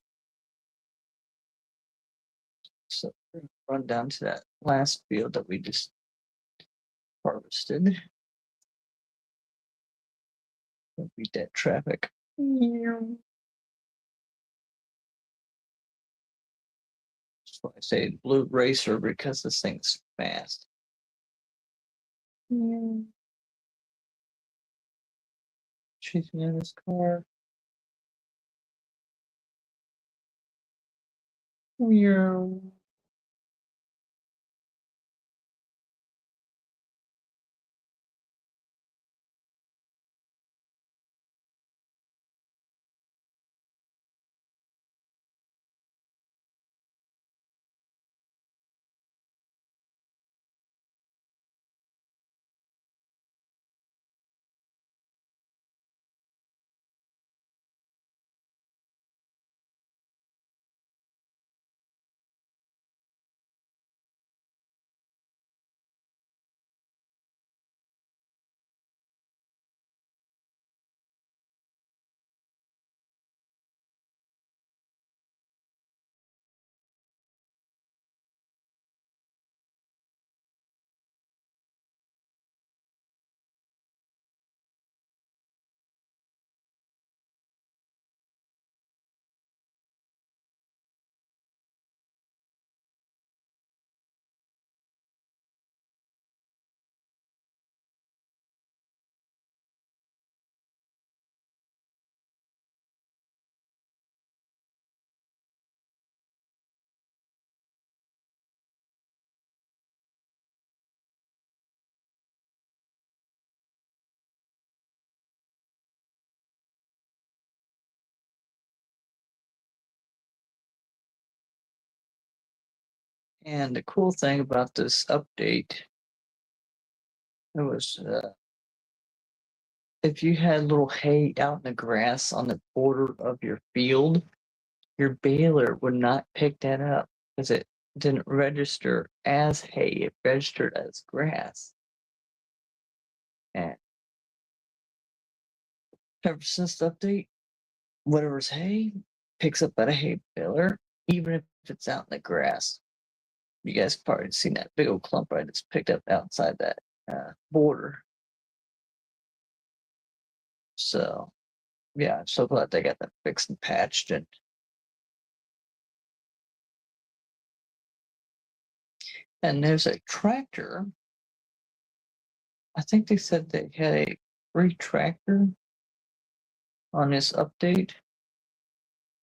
So we're gonna run down to that last field that we just harvested. Beat that traffic. That's why I say blue racer because this thing's fast. Chasing in this car. Yeah. And the cool thing about this update, it was if you had little hay out in the grass on the border of your field, your baler would not pick that up because it didn't register as hay, it registered as grass. And ever since the update, whatever's hay picks up at a hay baler, even if it's out in the grass. You guys probably seen that big old clump right that's picked up outside that border. So yeah, I'm so glad they got that fixed and patched. And there's a tractor. I think they said they had a free tractor on this update,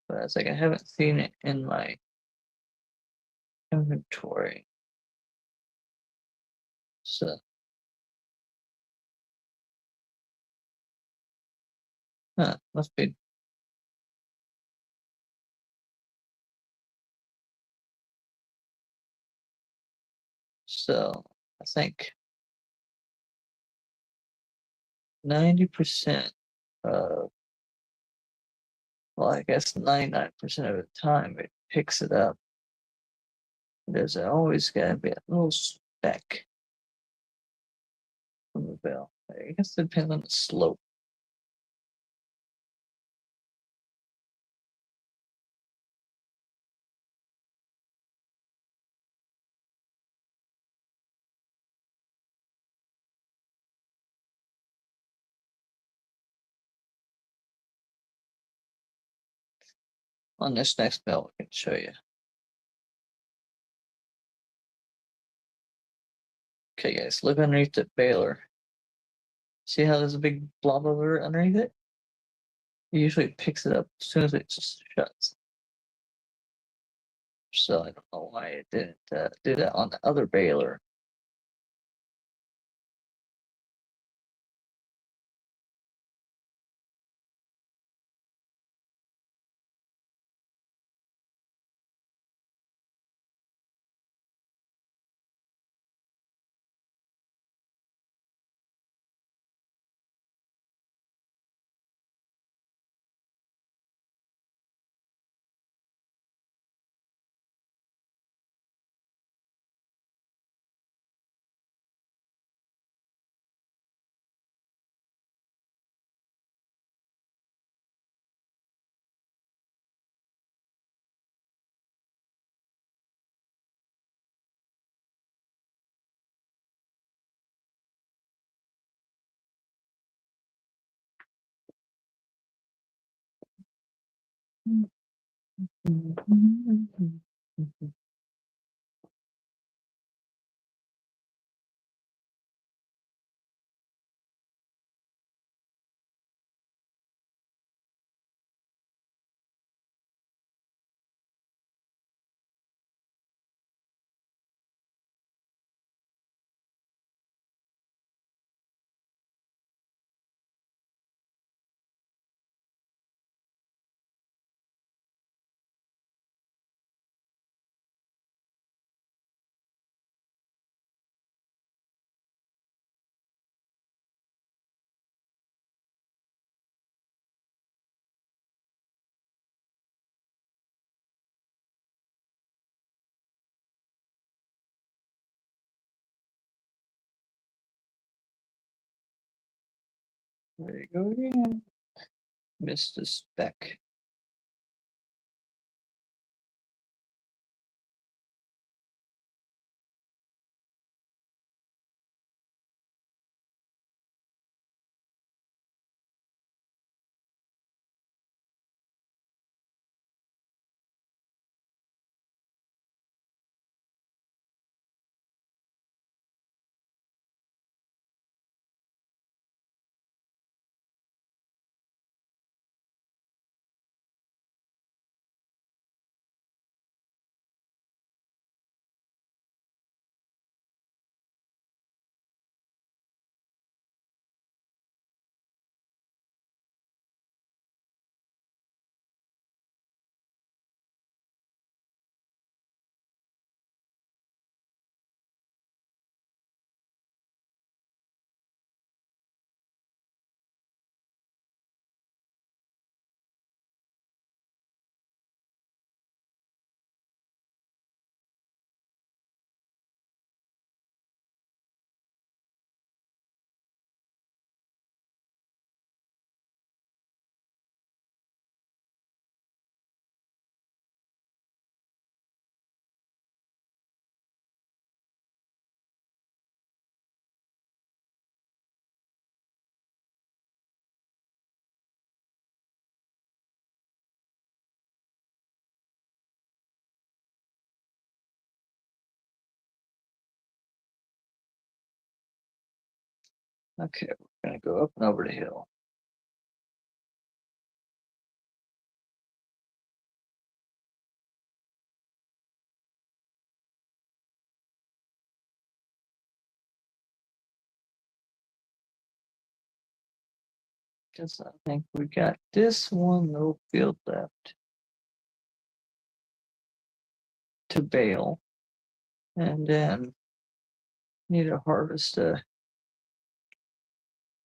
but I was like, I haven't seen it in my inventory. So must be. So I think 90% of, well, I guess 99% of the time it picks it up. There's always got to be a little speck from the bell. I guess it depends on the slope. On this next bell, I can show you. Okay, guys, look underneath the baler. See how there's a big blob of it underneath it? It usually picks it up as soon as it just shuts. So I don't know why it didn't do that on the other baler. There you go again. Missed the speck. Okay, we're gonna go up and over the hill. Guess I think we got this one little field left to bale, and then need to harvest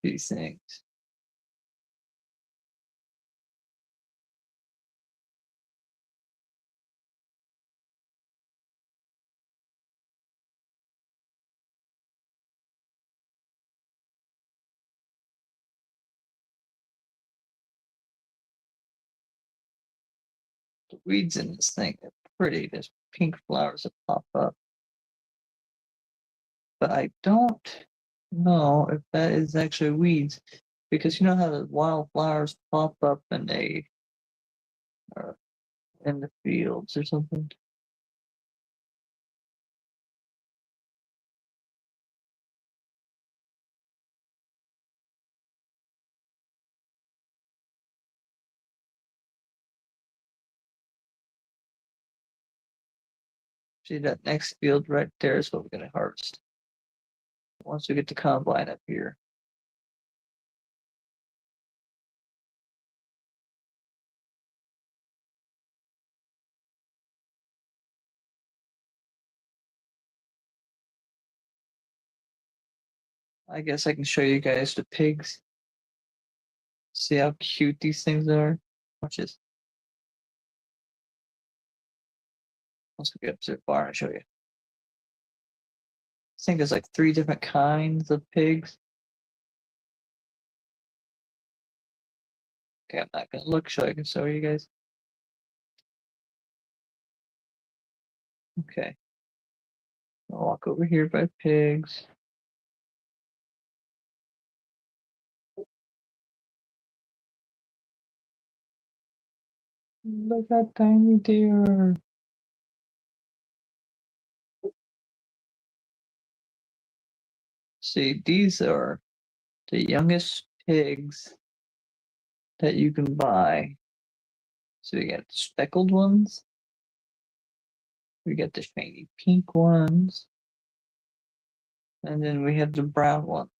these things. The weeds in this thing are pretty. There's pink flowers that pop up. But I don't know if that is actually weeds, because you know how the wildflowers pop up and they are in the fields or something. See that next field right there is what we're gonna harvest once we get the combine up here. I guess I can show you guys the pigs. See how cute these things are? Watch this. Once we get up to the barn, I'll show you. I think there's like 3 different kinds of pigs. Okay, I'm not gonna look so I can show you guys. Okay. I'll walk over here by pigs. Look how tiny they are. See, these are the youngest pigs that you can buy. So we got the speckled ones. We got the shiny pink ones. And then we have the brown ones.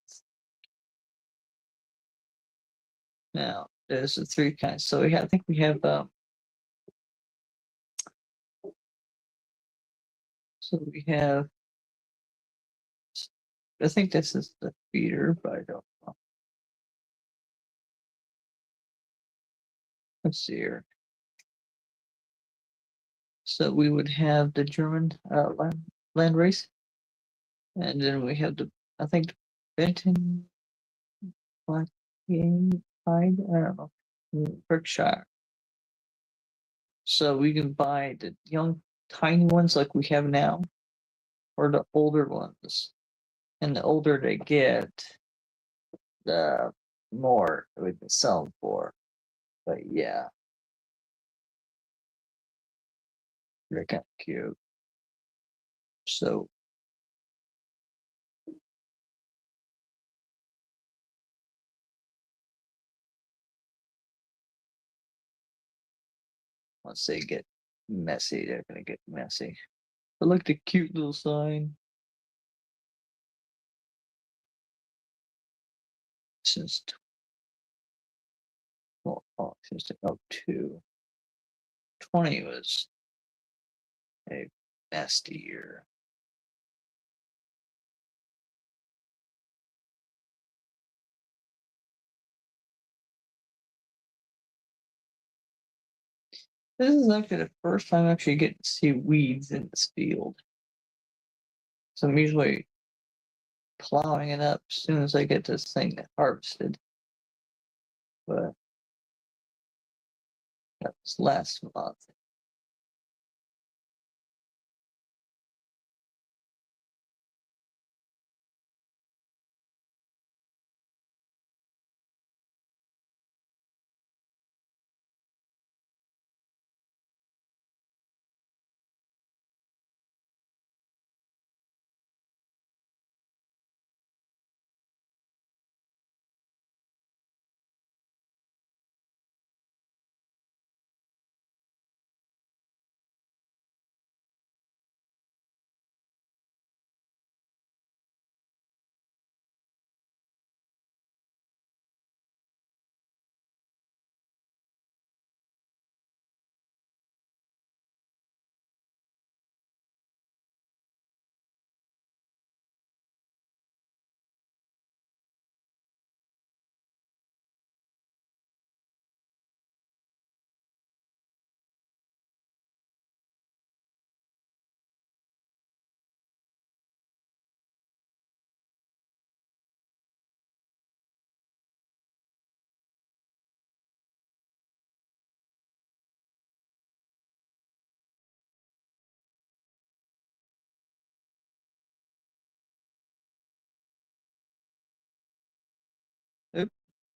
Now, there's the 3 kinds. So I think we have so we have, I think this is the feeder, but I don't know. Let's see here. So we would have the German land race, and then we have I think Benton Black Hide, I don't know, Berkshire. So we can buy the young tiny ones like we have now, or the older ones. And the older they get, the more we can sell them for. But yeah, they're kind of cute. So once they get messy, they're gonna get messy. I like the cute little sign. Since since 02. 20 was a nasty year. This is actually the first time I actually get to see weeds in this field. So I'm usually plowing it up as soon as I get this thing harvested. But that was last month.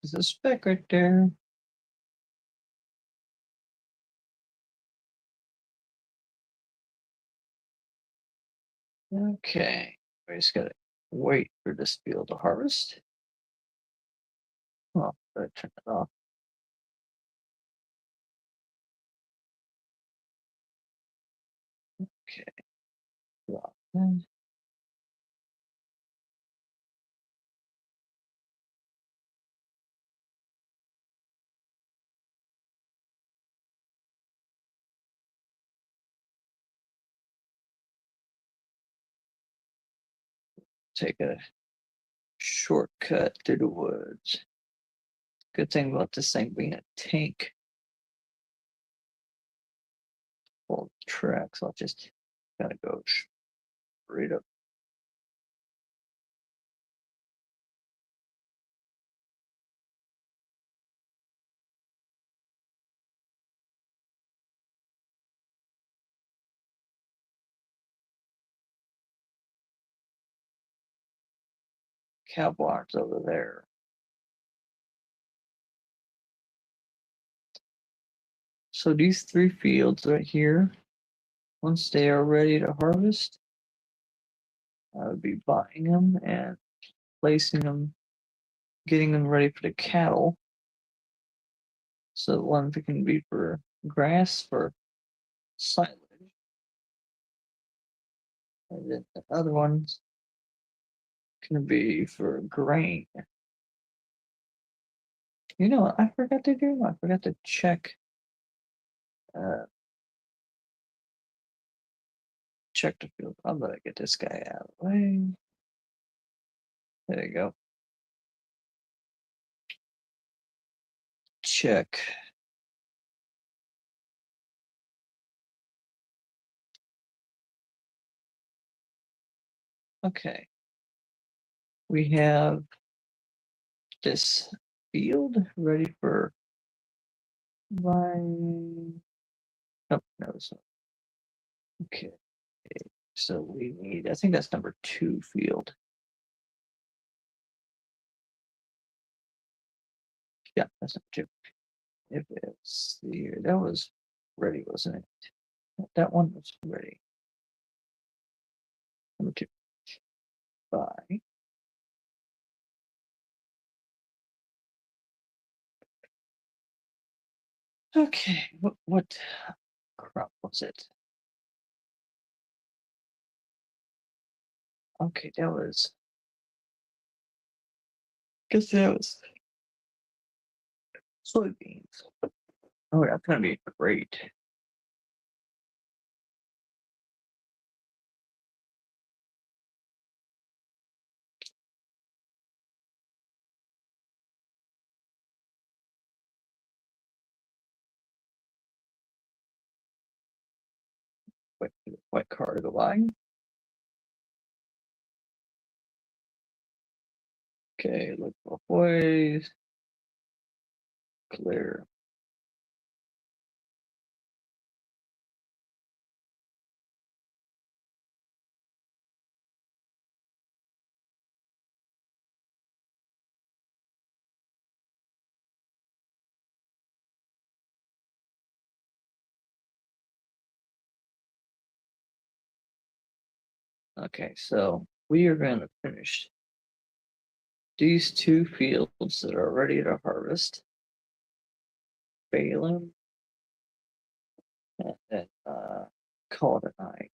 There's a speck right there. Okay. We just gotta wait for this field to harvest. Oh, better turn it off. Okay. Drop in. Take a shortcut through the woods. Good thing about this thing being a tank. Full of tracks. I'll just gotta go straight up. Cow barns over there. So these 3 fields right here, once they are ready to harvest, I would be buying them and placing them, getting them ready for the cattle. So one can be for grass, for silage, and then the other one's can be for grain. You know what I forgot to do? I forgot to check uh check the field. I'm gonna get this guy out of the way. There you go. Check. Okay. We have this field ready for buying. Oh, no, so okay. So we need, I think that's number 2 field. Yeah, that's number 2. If it's the, that was ready, wasn't it? That one was ready. Number 2. Buy. Okay, what crop was it? Okay, that was, guess that was soybeans. Oh, that's gonna be great. Wait, what car to go buy? Okay, look both ways. Clear. Okay, so we are going to finish these 2 fields that are ready to harvest. Balaam, and then call it a night.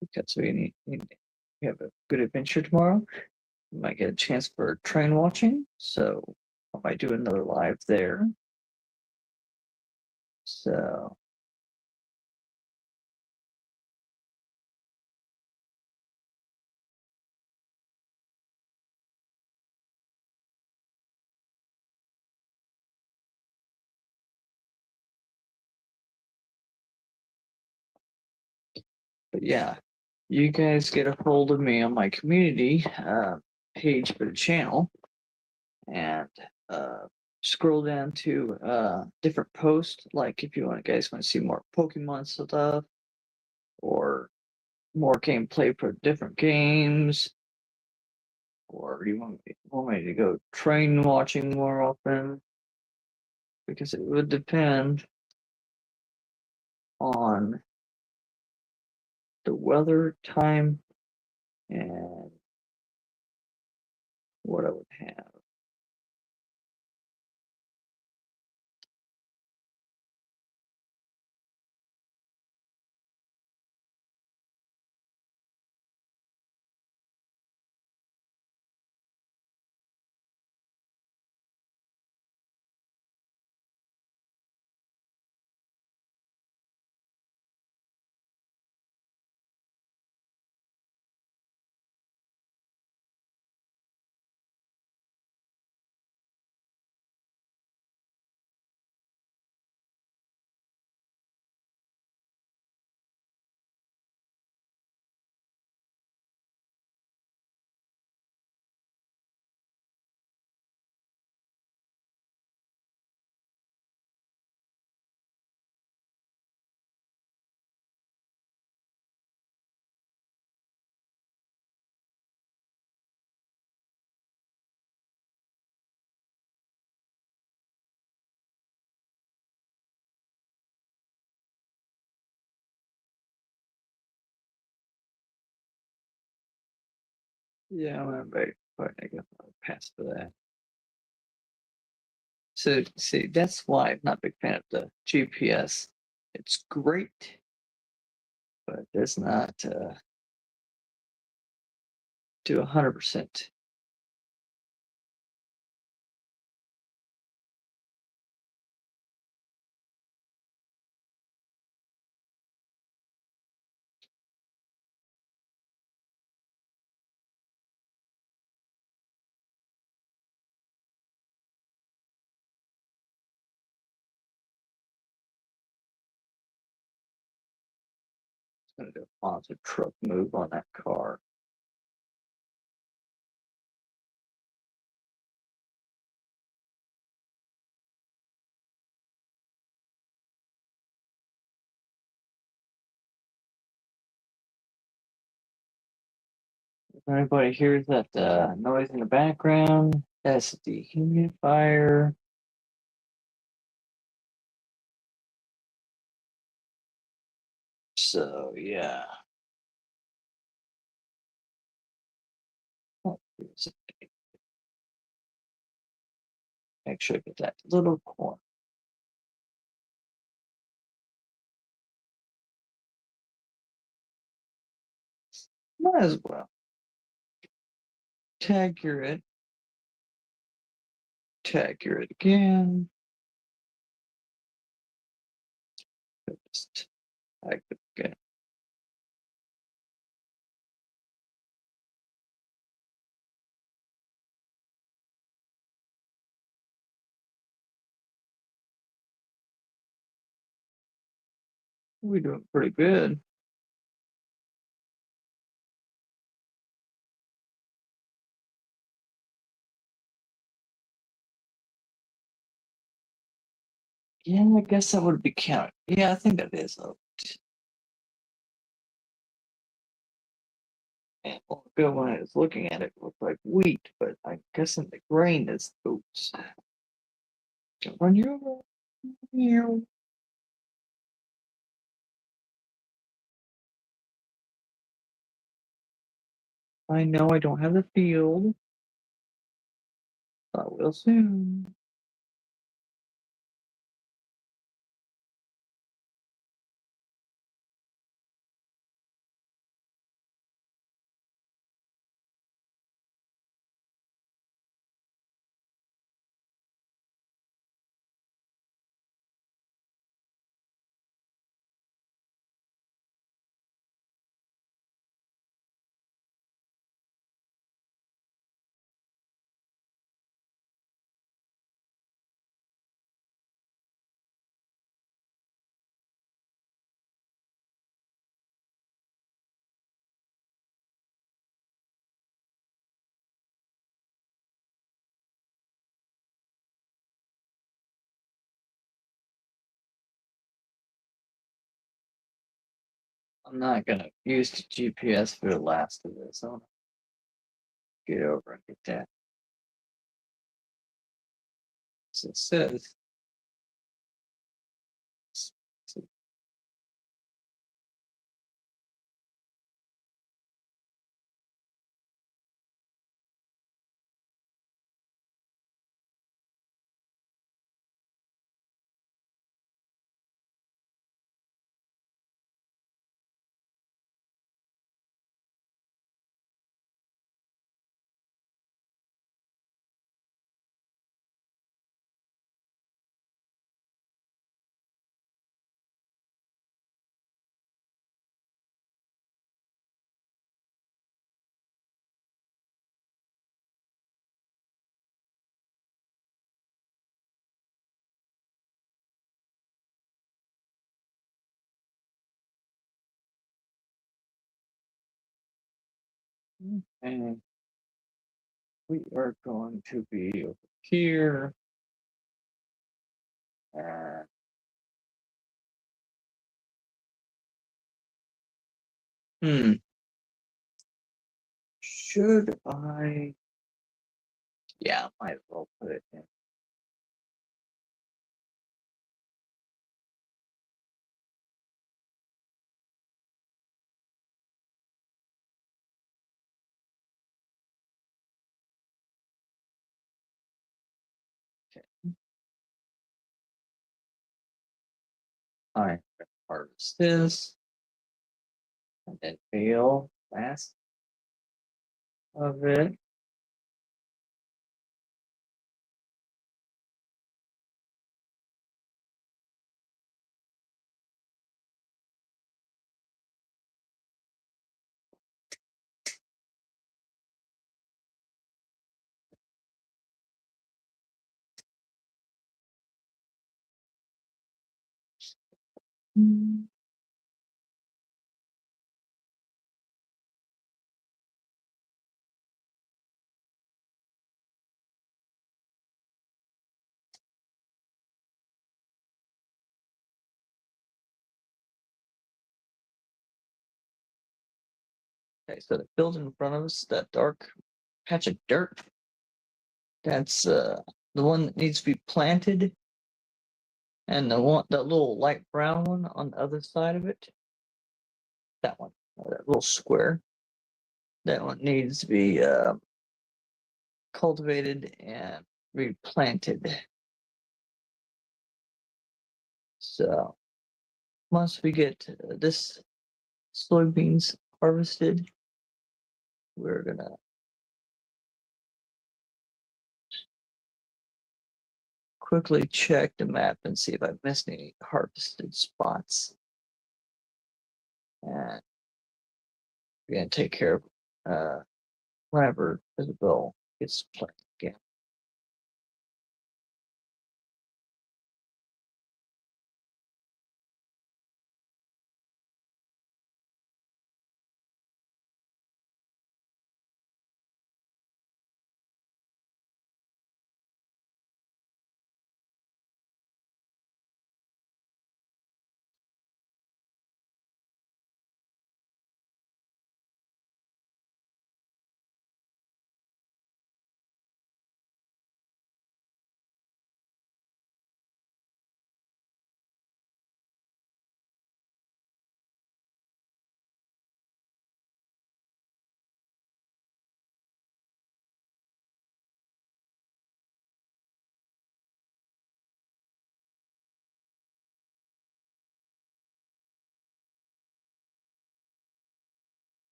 Because we have a good adventure tomorrow. We might get a chance for train watching, so I might do another live there. So but yeah, you guys get a hold of me on my community page for the channel and scroll down to different posts. Like if you guys want to see more Pokemon stuff or more gameplay for different games, Or do you want me to go train watching more often? Because it would depend on the weather, time, and what I would have. Yeah, I'm gonna I guess I'll pass for that. So see, that's why I'm not a big fan of the GPS. It's great, but it's not to 100%. It's gonna do a monster truck move on that car. If anybody hears that noise in the background, that's the humidifier. So yeah. Oh, make sure I get that little corner. Might as well. Tag your it. Tag your it again. Just tag it again. We're doing pretty good. Yeah, I guess that would be counted. Yeah, I think that is oat. And good when I was looking at it, it looked like wheat, but I'm guessing the grain is oats. Run you. I know I don't have the field. I will soon. I'm not gonna use the GPS for the last of this. get over and get that. So it says. And we are going to be over here. Uh, hmm. Should I? Yeah, I might as well put it in. Okay. All right. Harvest this and then fail last of it. Mm. Okay, so the field in front of us, that dark patch of dirt, that's the one that needs to be planted, and the little light brown one on the other side of it, that one, that little square, that one needs to be cultivated and replanted. So once we get this soybeans harvested, we're gonna quickly check the map and see if I missed any harvested spots. And we're gonna take care of whenever Isabel gets planted again.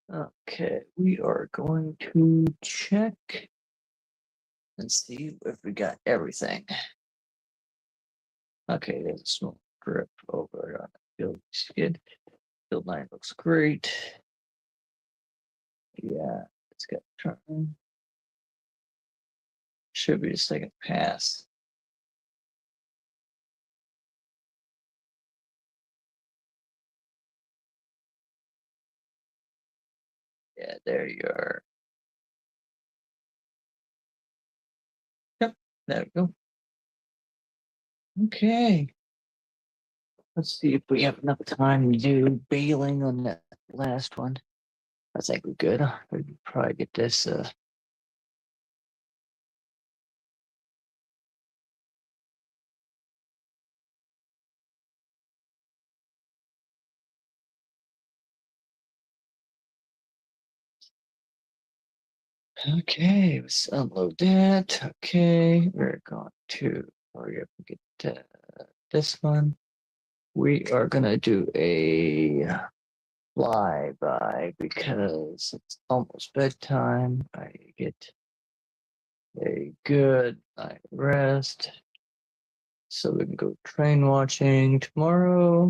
Okay, we are going to check and see if we got everything. Okay, there's a small drip over on the field skid. Field 9 looks great. Yeah, it's got turn. Should be a second pass. Yeah, there you are. Yep, there we go. Okay. Let's see if we have enough time to do bailing on that last one. I think we're good. We can probably get this. Okay, let's unload that. Okay, we're going to hurry up and get this one. We are gonna do a flyby because it's almost bedtime. I get a good night rest, so we can go train watching tomorrow.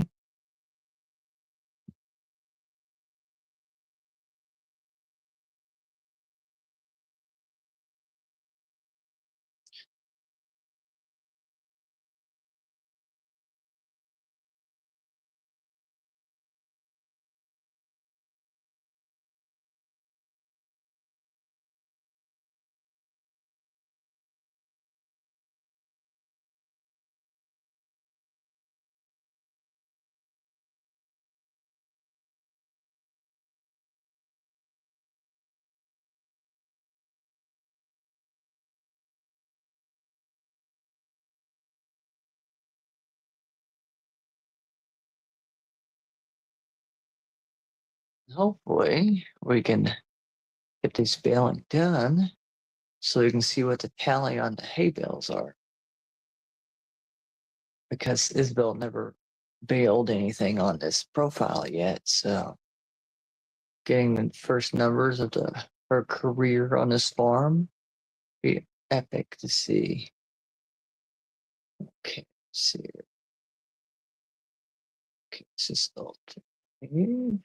Hopefully, we can get this baling done so we can see what the tally on the hay bales are. Because Isabel never bailed anything on this profile yet, so getting the first numbers of her career on this farm be epic to see. Okay, let's see. Okay, this is ultimate.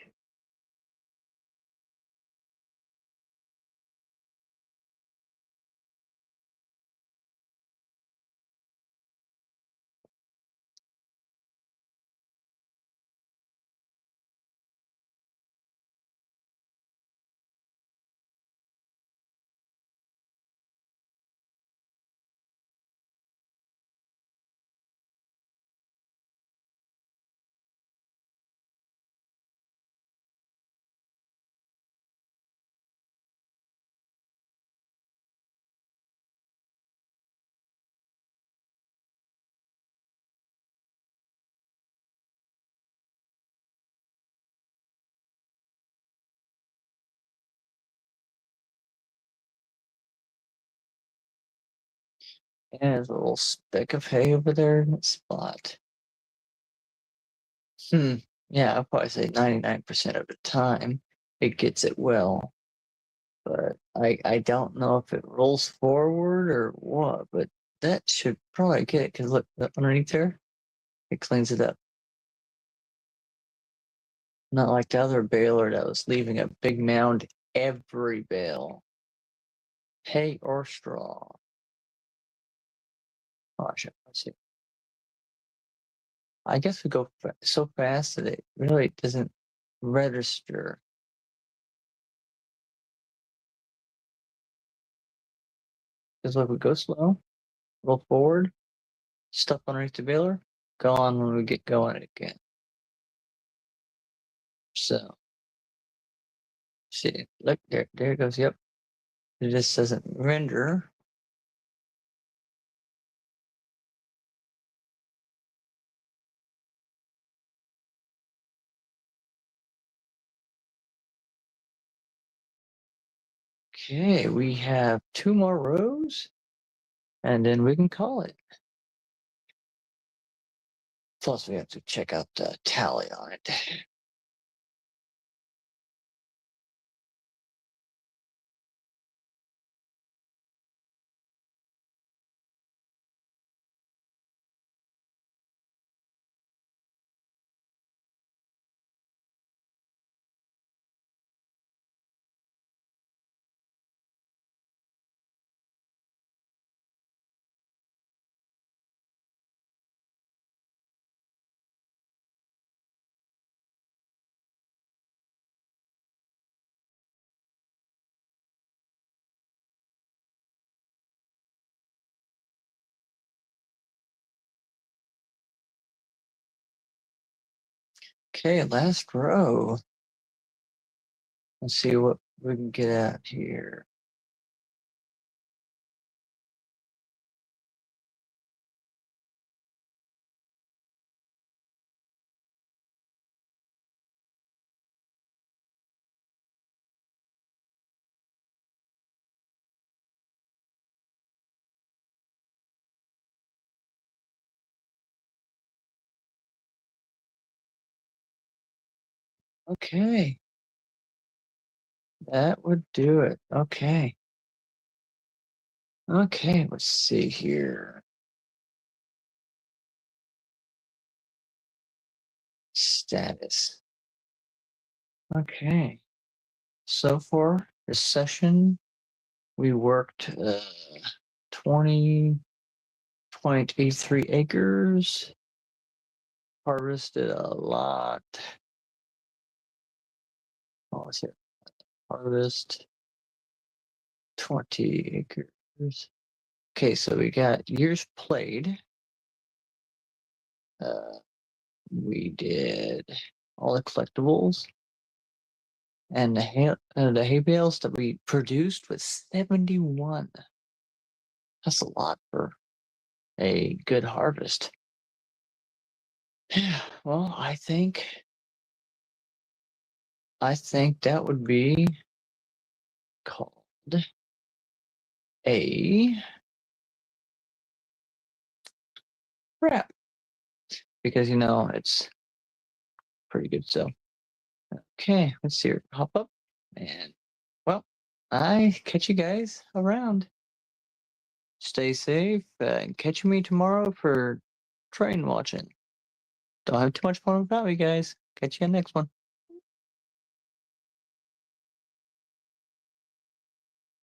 And there's a little speck of hay over there in that spot. Yeah, I'll probably say 99% of the time it gets it well. But I don't know if it rolls forward or what, but that should probably get it because look underneath there, it cleans it up. Not like the other baler that was leaving a big mound every bale, hay or straw. Gosh, let's see. I guess we go so fast that it really doesn't register. Because look, we go slow, roll forward, stuff underneath the baler, go on when we get going again. So, see, look there, there it goes. Yep, it just doesn't render. Okay, we have 2 more rows, and then we can call it. Plus, we have to check out the tally on it. Okay, last row. Let's see what we can get out here. Okay. That would do it. Okay. Okay, let's see here. Status. Okay. So far, this session, we worked 20.83 acres, harvested a lot. Oh, let's see. Harvest 20 acres. Okay, so we got years played. We did all the collectibles, and the hay bales that we produced was 71. That's a lot for a good harvest. Well, I think that would be called a wrap, because it's pretty good. So okay, let's see her hop up, and well, I catch you guys around. Stay safe, and catch me tomorrow for train watching. Don't have too much fun without you guys. Catch you on the next one.